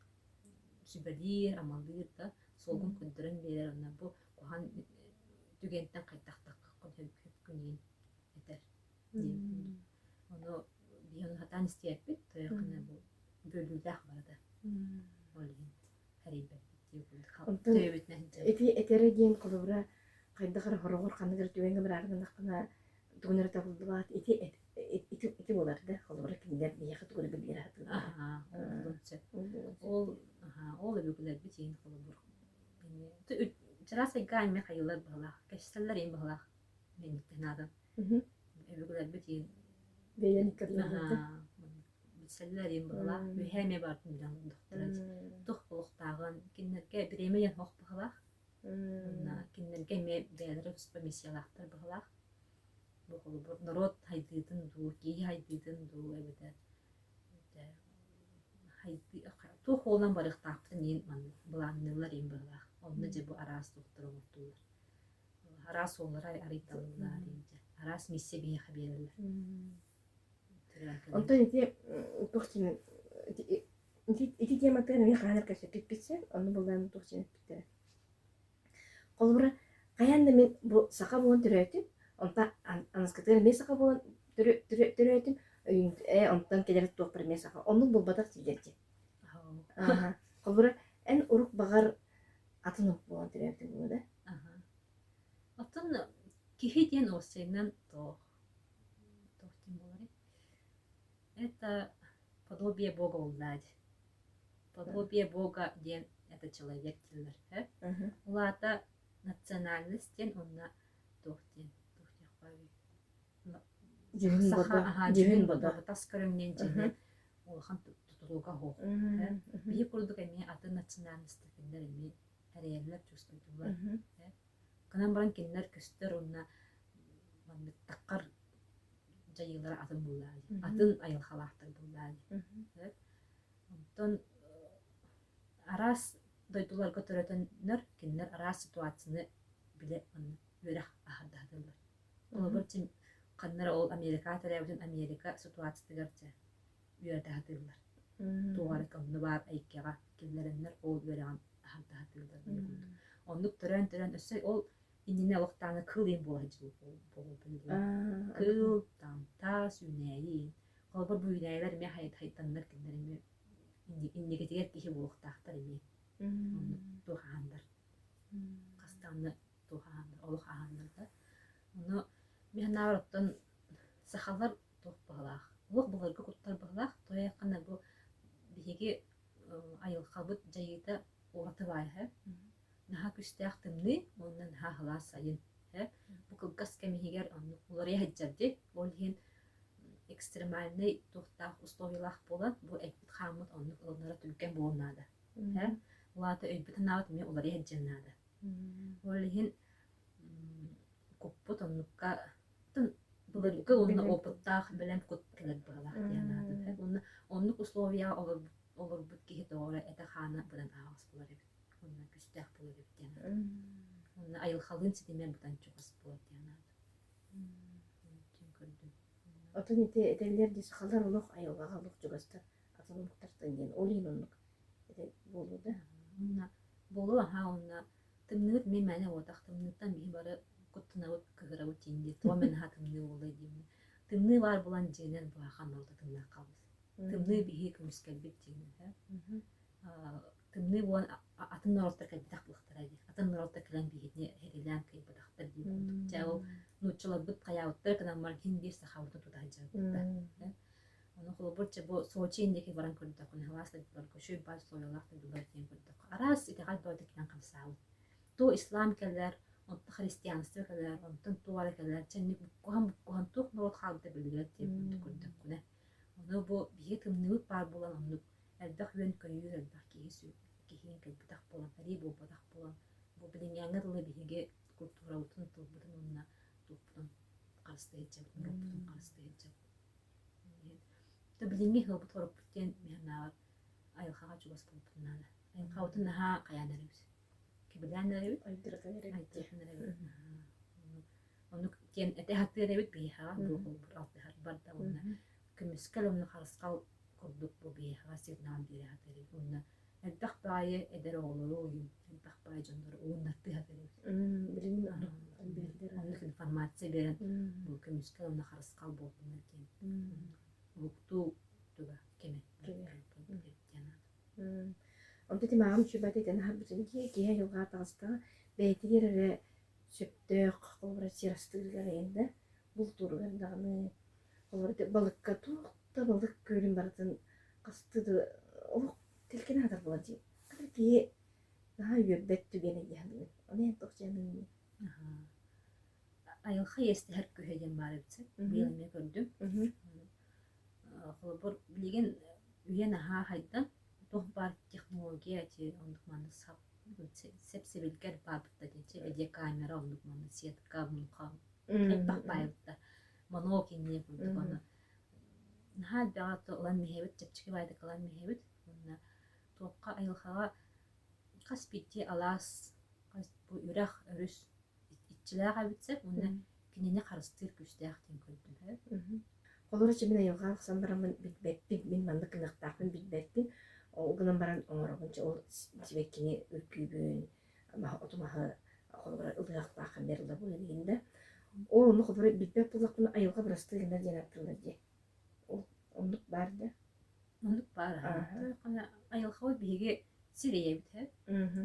Speaker 3: Süberdir, amaldir da solgun kodların verir onna bu kuhan tügenten kaytaktak kodun hükünün yeter. Onu bir onu hatan isteyip toyakına bu bölüldek vardı. Olin haribe tüyübütne hince.
Speaker 1: Etere gen kolubra kaydıkar horogor kanıgır tüvenge bir argınlıqına tuğunları tabıldılar. Eti bolardı. Kolubra kinler bir yakıt kuru bir yere hatırlar.
Speaker 3: Ol öbürler bitiyin kolubur. Çarasa gayme hayırlar bağlar. Keşseller en bağlar. Ben gittin öbürler bitiyin.
Speaker 1: Beyan ikatlardı.
Speaker 3: Bitseller en bağlar. Müheme var bundan doktorat. Doktorluktağın kinlerge biremeyen hoq bağlar. Kinlerge me beğenir üstü misiyalahtır bağlar. Bu kolubur. Narod haydidin du, giyi haydidin du evde. Tuh olan barık taqtın en bulanırlar en bağlar. Onda bu aras doktor oldular. Aras onlara arıtalırlar ince. Aras misiye bir haberler.
Speaker 1: Ondan iti tohtin iti tematlarını bir kadar kaçıp bitse onu bulan tohtin bitti. Kolubra kayanda men bu saka bulan türetim. Ondan anaskatları men saka bulan türetim. Ondan keler toh bir men saka. Onun bu badak sillerdi. Kolubra en uruk bagar atınıp bulan türetim bunu da.
Speaker 3: Оттон кихи ден осеннен тох тем болар. Это подобие Бога улдади. Подобие Бога ден это человек тиллер. Улата национальность ден онна тох ден тохтяхпави. Жирин бода. Тас көрөңнен жене улахан тутулуга хох. Бии курдук эми аты национальность дендер эми әрелер чувствуйдулар. Канан баран киннер көстөр онна маннык таккар жайылар атын буллади. Атын айылхалаахтар буллади. Онтон арас дойдуларга төрөтөннөр киннер арас ситуацияны биле манны өрөх ахардадылар. Олар тим каннар ол Америка тарабытын Америка ситуациятыгарча үйөрдадылар. Тугары конну бар айкега киннереннер ол өрөгөн ахардадылар. Оннук төрөн өссө ол иннине лохтаны кылын болажы болду. Кыл там тас үнәйин. Колбор бу үнәйлер ме хайтаннар киннерме инниге тегер кихи болуктактар эми. Тухандар. Кастанны тухандар, олух ахандар да. Ону мехнавраттан сахалар топпалах. Олух буларга куттар балах, тояккана бу биһиги айыл кабыт жайыта угаты байха. Наха күстәхтемни, оннан ха халас сайын. Бу кылгас кемигер онну улар яһаҗҗады. Ол хин экстремальный тухтах условиялах болот, бу экбит хамут онну уларга түлкен болнада. Улата өйбит наат ми улар яһаҗҗанада. Ол хин куппут оннукка буларга онну опыттах белән кут келер балах диянады. Онну условия олар бут кихи тоора эта хана белән агыс булар. Онна күстәх булыр дип. Онна айыл халын сидемен бутан чугас булыр диянады.
Speaker 2: Атын ите этелер дис халар улук айылга халык чугаста атылым тартын ген олин оннук. Эте болду да.
Speaker 3: Онна болу аха онна тымныр мен мәне отак тымныртан би бары куттынабыт кыгырабыт тинди. То мен ха тымны болду дим. Тымны бар булан женен бахан алды тымна кабыз. Тымны бихи күмскел бит дим. Тымны буан атын норотта кайдак булактарады. Атын норотта келен бихитне херилен кай бадактар дип. Жау нучулар бут каяуттар канан маркин бир сахавты тутажа. Ону холбурча бу соочиндеки баран көрдүк. Кон хаваста бар көшөй бар соялакты булар ден көрдүк. Арас итегал барды килен камсау. То ислам келер, онта христианство келер, онтан туара келер. Ченник буккухан тук норот халды билдирет дип көрдүк куне. Ону бу бихитимни бар булан ону элдах юн көйүр элдах кийсү. Кихин кайбытак болан, ари бу батак болан. Бу билин яңырлы биһиге культура утун тулбутун онна тулбутун карысты хеджеп, тулбутун карысты хеджеп. Та билинге хылбут хоруп буттен мехнавар айылхага чугас болбутуннада. Айылха утун наха каянарыбыз. Кибилянарыбыз? Айдырганарыбыз. Ону кен эте хаттырыбыз бейхага, бу холбут алты хат барда онна. Күміскел онна карыскал курдук бу бейхага сигнал бире хаттырыбыз. Онна элдах баайы эдер оолору ойун, элдах баайы жондору ооннарты хаттырыбыз.
Speaker 2: Билин
Speaker 3: Оннук информация берен, бу күміскел онна карыскал болдунар кен. Букту туга кеме.
Speaker 2: Онта тимагам чүбәт этен харбытын кие жылга тагыста бәйтигер сөптөк колбара сирастыргар энде бул тургандагы олар балыкка туукта балык көлүн бардын кастыды олук телкен адар болду. Кие daha yübbet tügene geldi. Onu en tokcanın.
Speaker 3: Ayılha esti her köheden var etsin. Bilime gördüm. Холбор билеген үйен аха хайдан тох бар технология те ондук маны сап сепсебилгер бабытта дече эде камера ондук маны сетка мунка эппак байытта моно кинне бундук аны наха багато улан мехебет чепчики байды калан мехебет онна токка айылхага каспити алас бу үрах өрүс итчилага битсе онна кинене карыстыр күстәк тен көрдүм.
Speaker 2: Olur ki bine yılga alsam baramın bitbettik, bin mandık nıqtaqın bitbettik. O gınan baran oğrağınca o sibekkini ürkübün, ama otumağı kolubara ılığaqtaqın berildi bu elinde. O onu kolubara bitbet bulaqını ayılga bırastı elinde janattılar diye. Onluk bardı.
Speaker 3: Onluk bar. Ayılga bihige sireye biter.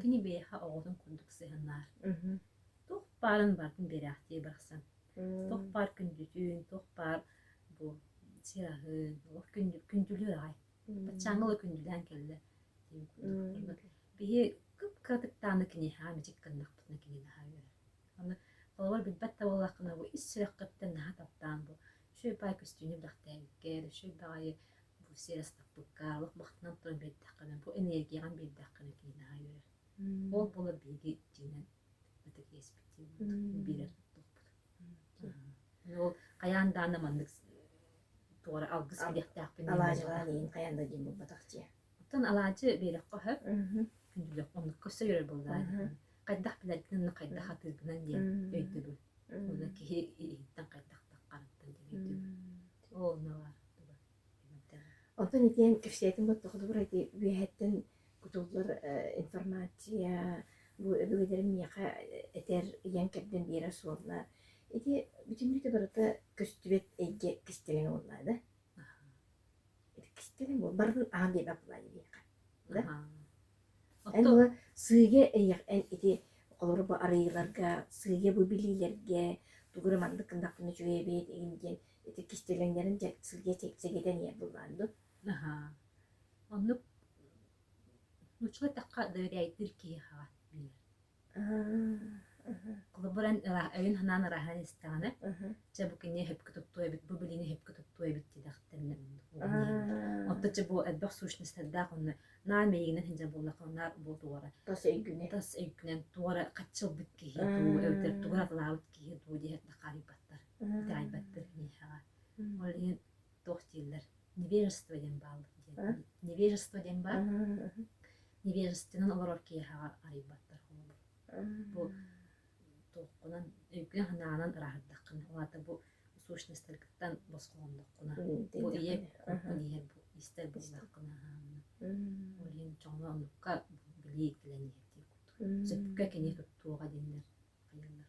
Speaker 3: Kini beyha oğudun kunduk sehanlar. Tuq барын бардын берәхти барсан. Тох бар күндүтүн, тох бар бу сирахын, ох күндүлөр ай. Бачаңылы күндүлән келде. Бие кып катыктаны кини хамичик кыннакпытна кини хавер. Аны балалар билбәттә валлахына бу иссирәккәттән наһа таптан бу. Шөй пай күстүне бахтәгә, шөй багы бу сирәстәккә, лык бахтынан торын бәттәккәне, бу энергиян бәттәккәне кини хавер. Ол була биги динен битек еспити бирер топпут. Ол каянданы мандык тугара алгыс бидәктәк бин.
Speaker 2: Алажылан каянда дим бу батакчы.
Speaker 3: Тон алажы берек кохып, күндүлөк онны көсө йөрөр булды. Кайдах биләтнен кайдах хатыргынан дия өйдү бу. Уна ки иттен кайдах таккандан дия. Ол нала.
Speaker 2: Онтон итен кефсетин бу тогды бер айты бүйәттен кутуллар информация бу өбөгедерин мияка этер ян кепден бира суолна. Ити бүтүнүтө барата көстүбет эйге кистелен олнады. Ити кистелен бу бардын аги баплай бияка. Да? Эн бу сыйге эйер эн ити колору бу арыйларга, сыйге бу билилерге, тугуру мандыкындакны жөебет эйинген ити кистеленлерин жак сыйге тексегеден ер булганды.
Speaker 3: Онну нучла такка дөрәйтер ки ха бир. Колобран өйн ханан рахан истаны. Чабу кине хеп кытып той бит, бу билине хеп кытып той бит дидактен. Отта чабу адбах сушныстарда онны намейгенен хинжа буллаканар бу тугара. Тас өйгүнен тугара качыл бит ки ту өтер тугара лаут ки ту дихет накарибаттар. Тайбаттар ни ха. Олин тохтиллер. Невежество ден бал. Невежество ден бар. Невежественен олар ки ха арибаттар. Бу тоққынан өйгүн хананан рахаттаккын. Олата бу сушныстаргыттан босқондоккуна. Бу ие копуние бу истер буллаккына. Олин чоңла онукка билик билен ете. Сөпкө кене туттууга дендер. Кайылар.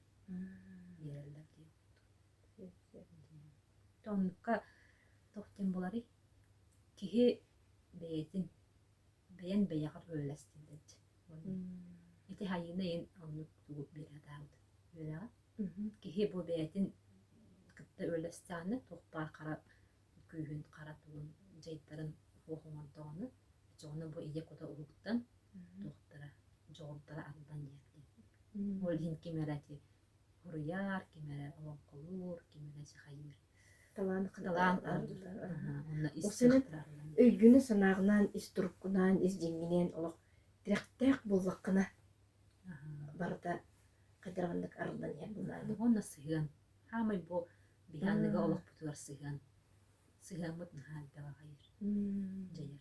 Speaker 3: Берелер ди. Тонукка тоқтен болары кихи бейтин бейен бейагар өлестиндет. Ити хайына ен оннук тугуп берадаут. Берага. Кихи бу бейтин кытта өлестаны тоқпар кара күйүн кара тугун жайттарын хохомон тоғаны. Жоны бу ие кода улуктан тоқтара жолдара алдан яки. Ол хин кимерати хуруяр, кимере олонколур, кимере хайыр. Талан
Speaker 2: өйгүнү санагынан истуруккунан издеңинен олох тирактак буллаккына барда кадыргандык ардан я булады.
Speaker 3: Онна сыган. Хамай бу биянныга олох бутуар сыган. Сыган мут нахалдага хайыр. Жайыр.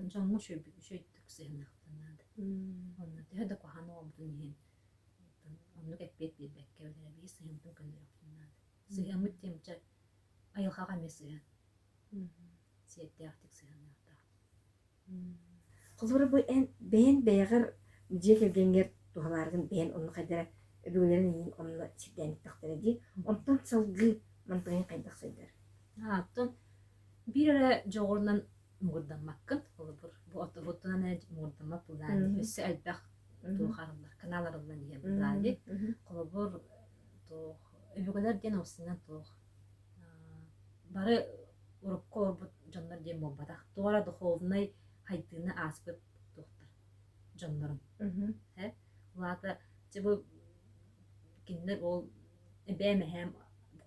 Speaker 3: Жоңу шөйттүк сыгынактанады. Онна тэхэ коханы омдун ен. Онну кеппет бирбекке өлере би сыгынтын көндүрөктанады. Сыган мут темча айылхага месыган. Сиеттиактик сыгынакта.
Speaker 2: Кызыры бу эн бен бегер жекелгенгер тухаларгын бен онну кайдара өбүлөрүн ин онну сиден тактыр ди. Онтон салгы мантын кайдак сайдар.
Speaker 3: Тон бире жогорунан мурданмаккын. Бу отугутунан мурданмак булан. Өссө элбак тухарылар, каналарылан ие булан. Колобур тух өбүгөлөр ден осунан тух. Бары урукко орбут жоннор ден болбадак. Туара духовный хайдыны аспыт тухтар. Жоннорун. Улата жебу киндер ол эбеме хем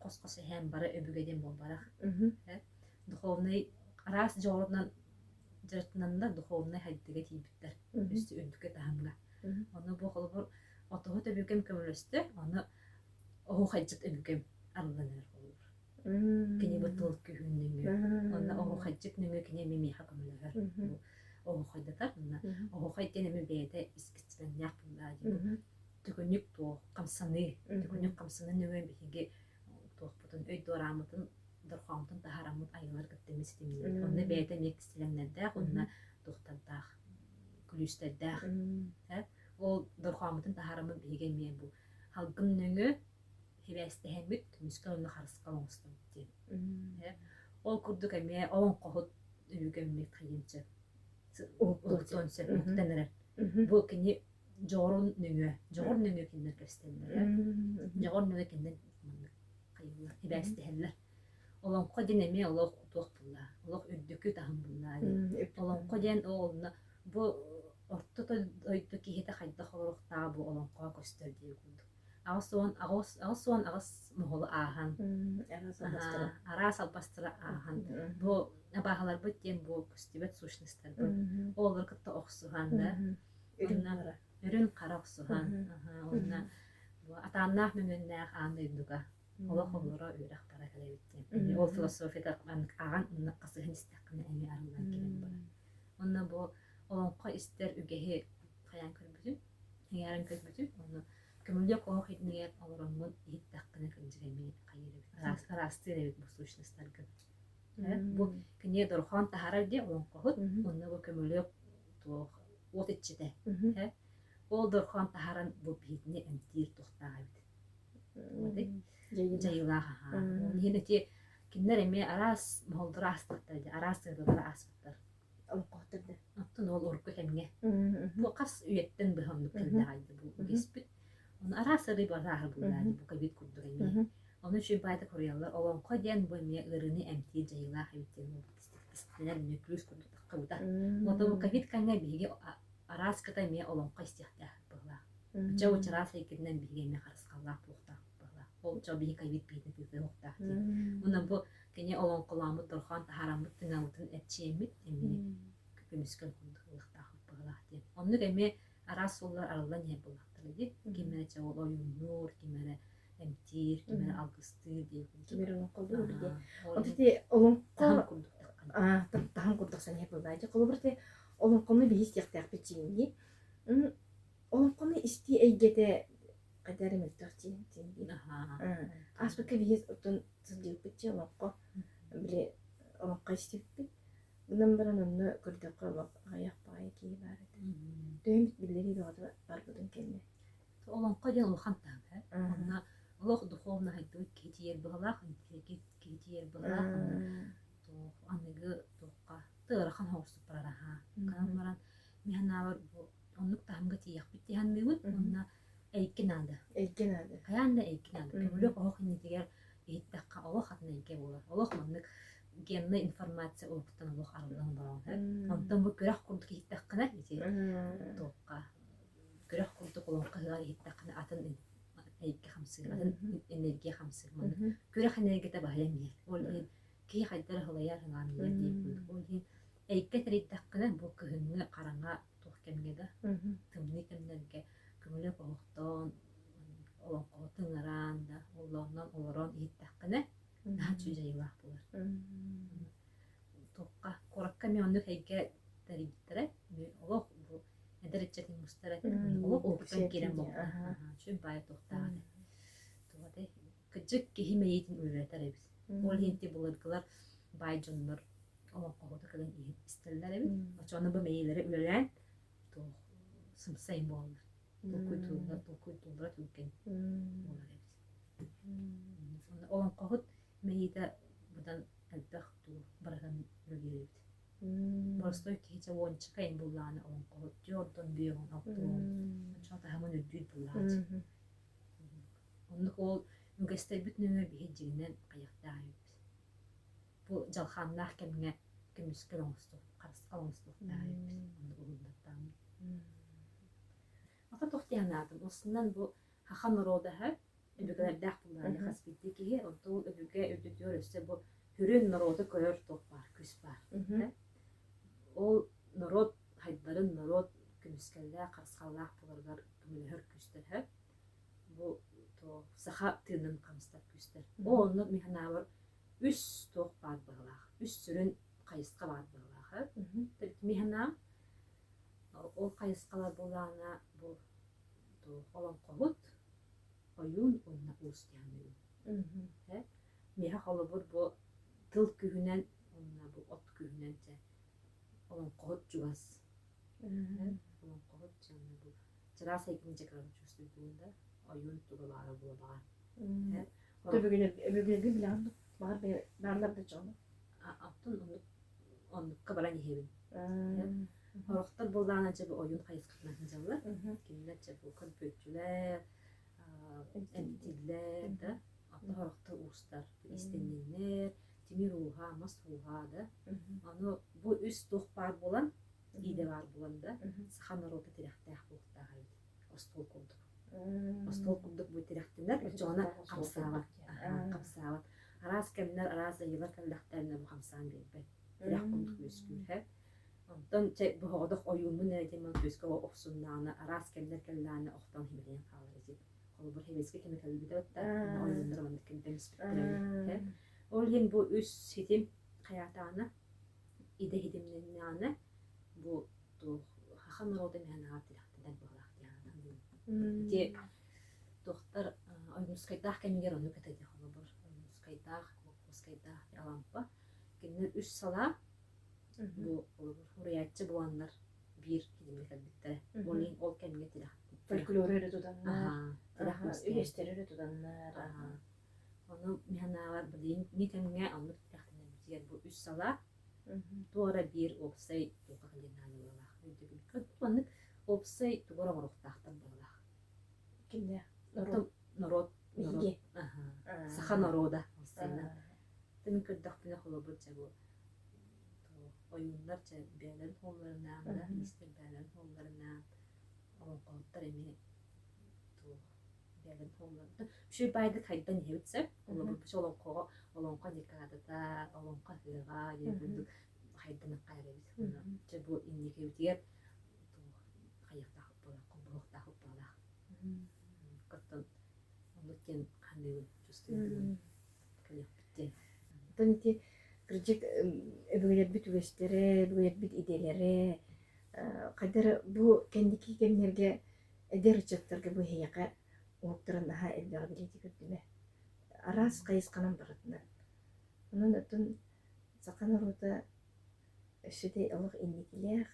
Speaker 3: кос-косы хем бары өбүгөден болбарак. Духовный арас жорунан жертнанда духовный хайдыга тийбиттер. Үстү өндүкө тахамга. Аны бу колобур отого төбүкем көмөлөстү. Аны ого хайжыт өбүкем алланар болор. Кини бутул күһүннү. Аны ого хайжыт нүмө кини мими хакымлар. Ого хайдатар. Ого хайден эме бейде искитсен япында. Түгөнүк то камсаны. Түгөнүк камсаны нүмө биге тоқпутун өй дорамытын дорхамтын тахарамын айылар кеттеместим. Аны бейде мекстиленнерде онна тоқтардах күлүстөрдах. Ол дорхамтын тахарамын биге мен бу халгым нүңө хебестехемит мускалны харыскалыңстым ди. Ол курдук эме олон кохот үгөммек кыйынчы. Октон сен октонер. Бу кини жорун нөңө киндер көстеллер. Жогор нөңө киндер кайылар, ибәстәһәлләр. Олонко денеме олох туох булла. Олох үрдүкү таһым булла. Олонко ден олна бу орто тойду кихите хайда хорохта бу олонко көстөр дие булду. Агас moholu ахан. Арас албастыра ахан. Бу абахалар бу тем бу көстүбөт сущностар бу. Олар кытта оксуган да. Өрүн караксуган. Онна бу атааннах мөңөннәх андыйдуга. Олох олора үрәк бара келебиттен. Ол философияда аган унна касыгын истәкне эми арылдан килен бар. Онна бу олонко истер үгеһе хаян көрбүтү. Ягарын көрбүтү. Онна көмөлдө коо хитнигер олоронмун иттәкне кенҗеме кайырып. Арастырып бу сущносттарга. Бу кине дорхан тахарар ди олонко хут. Онна бу көмөлдө то вот ичте. Ол дорхан тахаран бу битне эмтир тохтаабыт. Жайылаха. Нинети киндер эме арас молдырастыктар, арас сырдылар аспыттар.
Speaker 2: Олонкотырды.
Speaker 3: Аттын ол орку хемге. Бу кас үйеттен быхамды кылдагайды бу геспит. Он арас сыры базар булады бу кабит курдуганы. Оны үчүн байда кориялар олонко ден бу эме ырыны эмтир жайылаха биттен бу истенер нөклүс курдук кылда. Ото бу кабит канга биге арас ката эме олонко истехтә була. Жау чарас экеннен биге эме карыскаллак бухта. Ол жабии кайбит битне битне хокта. Мына бу кене олон куламы турхан тарамыт тыңамытын этчемит эми көмүскөн кундукта хаппала деп. Онны эми арасуллар аралдан не булактыр ди. Кимере чагол оюнур, кимере эмтир, кимере алгыстыр деп.
Speaker 2: Кимере олон колду бирге. Онти олон кол тахам курдуксан не булайды. Колбурте олон колны бихис яктак бичинги. Олон колны исти эйгете قدر من الترتيب تنبيه أصبح كبير أتون تصدق بتشي وقع بلي وقع استفيد ونمبر أنه كل دقيقة غير باي كي بارد دهم بالليل بعد باربودن كلمة
Speaker 3: والله قدر الخنطة أنا الله دخولنا هيدوي كتير بغلاق كتير بغلاق تو أنا جو توقع ترى خن هوس براها كان مرة مهنا وربو أنك تهم كتير بتيهن بيود أنا эйкинада. Каянда эйкинада. Көмөлөк ох интигер эйттакка Аллах атына эйке болар. Аллах мандык генный информация олуктан Аллах арылдан баран. Онтон бу көрөк курдук эйттаккана ити. Токка. Көрөк курдук олонка эйттаккана атын эйке хамсыр, атын энергия хамсыр. Көрөк энергия баһалем. Ол ки хайдар халаяр ханан дейт. Ол эйке эйттаккана бу көһүнгө караңга тохкемге да. Тымны кемнерге көмөлөк оқтон олонко тыңаранда олоннан олорон иттаккана начу жайылак булар. Токка коракка миондук эйге тарибиттере олох бу эдеречетин мустара олох октан керем болду. Чүн бай токтаады. Тугады кыжык кихимейтин үйрөтөр эбиз. Ол хинти буларгылар бай жоннор олонко отакалан истеллер эбиз. Ачаны бу мейлери үлелен то сымсайм болду. Токуй тулдра түлкен олар эбиз. Олон кохут мейда будан әлбәх ту барган үлгеребит. Борстой кече вончка ин булланы олон кохут жордон бүйөгөн аптуун. Чата хамын үдүт буллады. Онны ол үгестер бүтнөңө бихежигинен каяктаайбыз. Бу жалханнах кемге көмүскө оңсту, карыскалыңсту таайбыз. Онны улундаттан. Ата тохтиянадым. Осундан бу хахан народаһа өбүгөлөрдәк буллар. Хаспитти ки отул өбүгө өдүтөр өсө бу хүрүн народы көрөр топ бар, күс бар. Ол народ хайдарын народ көмүскөлдө карыскаллак булардар көмөлөр күстөр. Бу то саха тынын камстап күстөр. Онны механавар үс топ бар булар. Үс сүрүн кайыска бар булар. Механа ол кайыскалар булана бу олон кобут оюн онна устяны. Меха холобур бу тыл күһүнен онна бу от күһүнен те олон кобут жугас. Олон кобут жана бу чарас экинче градус чустугунда оюн тугалары булар.
Speaker 2: Öbürleri bilen var, barlar da canım.
Speaker 3: Attın onu kabara nehebin. Хорохтар булдаана жабы ойун хайыскытынан жалла. Кинилер жабы компьютерлер, эмтиллер да. Ата хорохтар устар, истеннер, тимир уха, мас уха да. Аны бу үс тух бар булан, иде бар булан да. Сахан рота тирахтах булта хайд. Остол курдук. Остол курдук бу тирахтындар, жона камсаават. Камсаават. Арас кемнер арас айылар калдахтарына бу камсаан бербет. Тирах курдук өскүр. Онтон чай боходох оюнмун нәдеман көскө оксуннаана арас кемнер келлаана охтон химелен калыр ди. Колбур хебеске кеме калбыда батта оюндар ман кемден спектре. Ол ен бу үс ситим хаятаана иде хидимненнаана бу ту хахан рода менаат дирахтан болах дияна. Де доктор оюнскайдах кемгер ону катади колбур. Оюнскайдах, кокускайдах алампа. Кеннер үс сала bu hurriyatçı bulanlar bir gidimli kalbitte. Olin ol kemge tilah.
Speaker 1: Folklor öyle tutanlar.
Speaker 3: Tilah
Speaker 1: Üvester öyle tutanlar.
Speaker 3: Onu mihanalar bilin ni kemge anlık tilah diye bu üç sala. Doğru bir opsay tokalinani ola. Kullanık opsay doğru moruktaktan bola.
Speaker 1: Kimde?
Speaker 3: Norot.
Speaker 1: Bilgi.
Speaker 3: Saha noroda. Demin kördük bile kolabırca bu. Oyunlar belen hollarına da işte belen hollarına o qottar emi to belen hollarında şu bayda kaydan hevtse onu bu şolon qoğa olon qadikada da olon qadira yebundu haydan qayrabit ona bu indike bitiyer to qayaqta bola qobroqta bola qattan onu ken qanday justu kayaq bitti
Speaker 1: Tanıtı kırcık böyle bir üvestere, böyle bir ideleri kadar bu kendiki kendilerine eder çatırga bu heyaka okturan daha elbette bileti gördüme. Aras kayıs kanan baratına. Onun atın sakın orada şöyle Allah indikiler.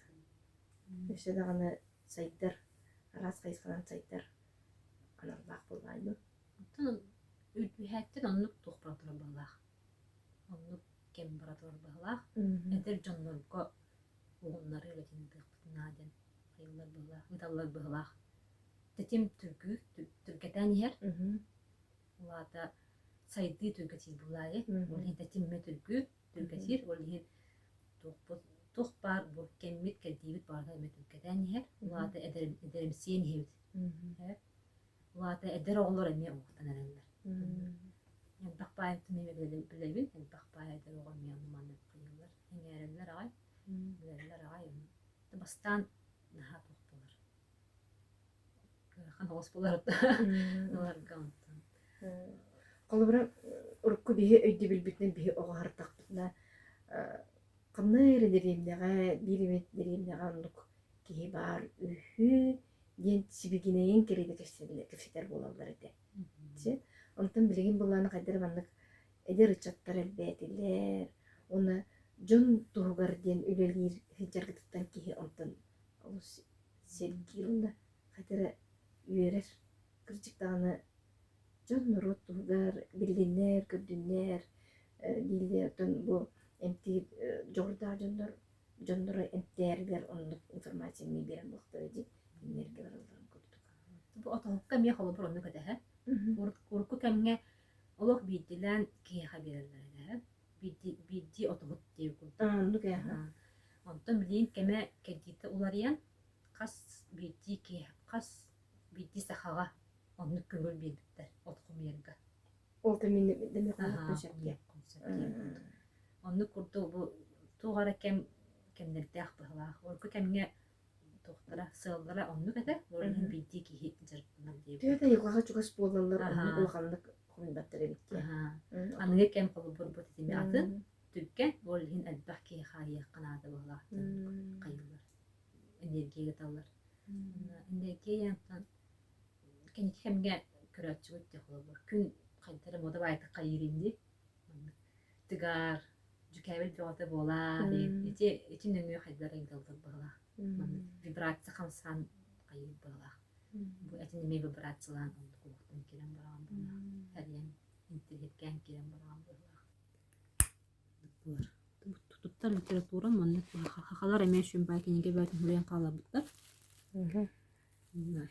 Speaker 1: Şöyle ana saydır. Aras kayıs kanan saydır. Anar bak bulaydı.
Speaker 3: Tun üdühetten onluk topratura balaq. Onluk kembarator balaq. Eder jonnorgo oğunları öğretin tıqtınaden. Ayıllar balaq, vidallar balaq. Tetim türkü, türketen yer. Ulada saydı türketiz bulayı. Olhin tetim me türkü, türketir. Olhin toqbar bu kemmit kedivit barda me türketen yer. Ulada ederim siyen hevit. Ulada eder oğullar eme oğutan erenler. Yani bakpaya tümeme bilebin, yani bakpaya eder oğul me anımanı kıyırlar. Yani erenler ay, bilerler ay. Bastan naha toqbalar. Kan hoş bular da. Onlar gamtan.
Speaker 1: Qalbıra urku bihi öydü bilbitnen bihi oğar taqtına qanayr derimnege birimet derimnege onluk kihi bar ühü gen sibigineyen kerede kefeter bolallar ede. Ondan bilgin bulany kadar banlık eder çattar elbetiler. Ona John Tuğgar den ülelir hicargıtıktan kihi ondan olus sevgilinde kadar üyerer. Kırcık dağını John Tuğgar bilinler, gördünler. Dilde bu emti jorda John'lara emtilerler onluk informasyonu bilen muhtemelen dinlerge varalım kurduk.
Speaker 3: Bu otohukka miye xolu burunlu kadar. Urku kemge olok bidilen kiye haberler. Bidi otohut diye kurduk.
Speaker 1: Anlık ya.
Speaker 3: Ondan bilin keme kedite ularayan kas bidi ki kas bidi sahaga onluk köngül bilbitler otkum yerge.
Speaker 1: O temin demek konsept ya.
Speaker 3: Onluk kurdu bu tuğara kemlerde akbıhla. Urku kemge doktora sığıldıra onluk kadar. Orayın bidi ki hit zırpından diye.
Speaker 1: Diyor da yukarı çok az boğulanlar onluk olganlık konubatları bitti.
Speaker 3: Anıge kem kolu burbut etimi atın. Tükken orayın elbah ki hayya kanada bağla. Kayırlar. Enerjiye tallar. Enerjiye yantan kendi kemge küratçı gitti kolabur. Gün kayıtları moda bayta kayırindi. Tıgar, cükevel bir ota bola. İçin dönüyor kayıtları engdaldır bağla. Vibratsı kamsan kayır bağla. Bu etin demi vibratsılan onu kuluktan kiren bağlam bağla. Her yan internet gen kiren bağlam bağla. Bu tutup калабыттар литература маннык хахалар эмес шүмбай киниге бәтин хурян калабыттар.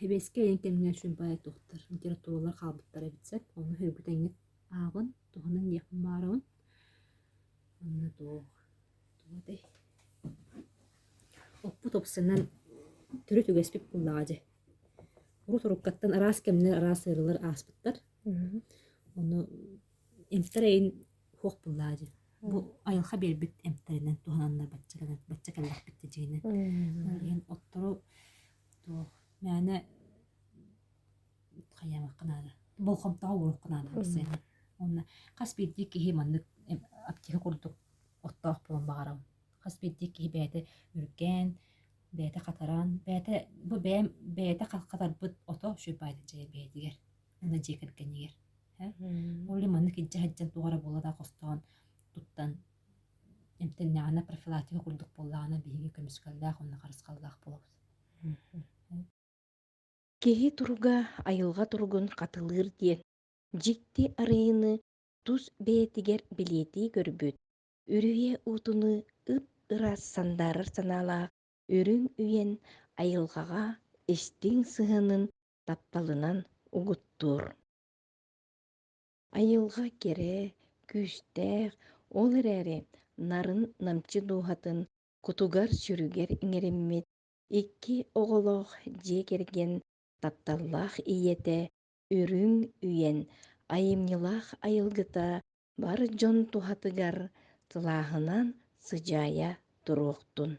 Speaker 3: Хебеске ен кемнер шүмбай тухтар литературалар калабыттар эбитсет. Оны хөргүтеңит агын тухунун якын барабын. Онна тугудай. Оппу топсынан түрү түгеспип буллаажы. Уру туруккаттан арас кемнер арас ырылар аспыттар. Оны эмтерейин хуак буллаажы. Бу айылха бербит эмтеринен тухананнар бачча каллах битти жийинен. Ен оттору то мәне каяма кынады. Болхомтага урук кынады сен. Онна каспидди кихи маннык аптиха курдук оттоох болон багарам. Каспидди кихи бәте үрген, бәте катаран, бәте бу бәте катарбыт ото шүпайды жай бәтигер. Онна жекергенигер. Олли маннык ижja хаджан тугара болада костон туттан эмтеннана профилактика курдук боллагана биһиги көмүскалдаах онна карыскалдаах болобуз.
Speaker 1: Киһи туруга айылга тургун катылыр диен жикти арыйыны тус бээтигер билети көрбүт. Үрүе утуны ып ырас сандарыр санаалаах үрүң үйен айылгага эстиң сыһынын тапталынан угуттур. Айылга кере, күстәэх, ол эрээри нарын намчы дуухатын кутугар сүрүгер иңериммит икки оголох дьиэ керген тапталлаах ийэтэ үрүң үйен айымньылаах айылгыта бар дьон туһатыгар тылааһынан сыдьаая туруохтун.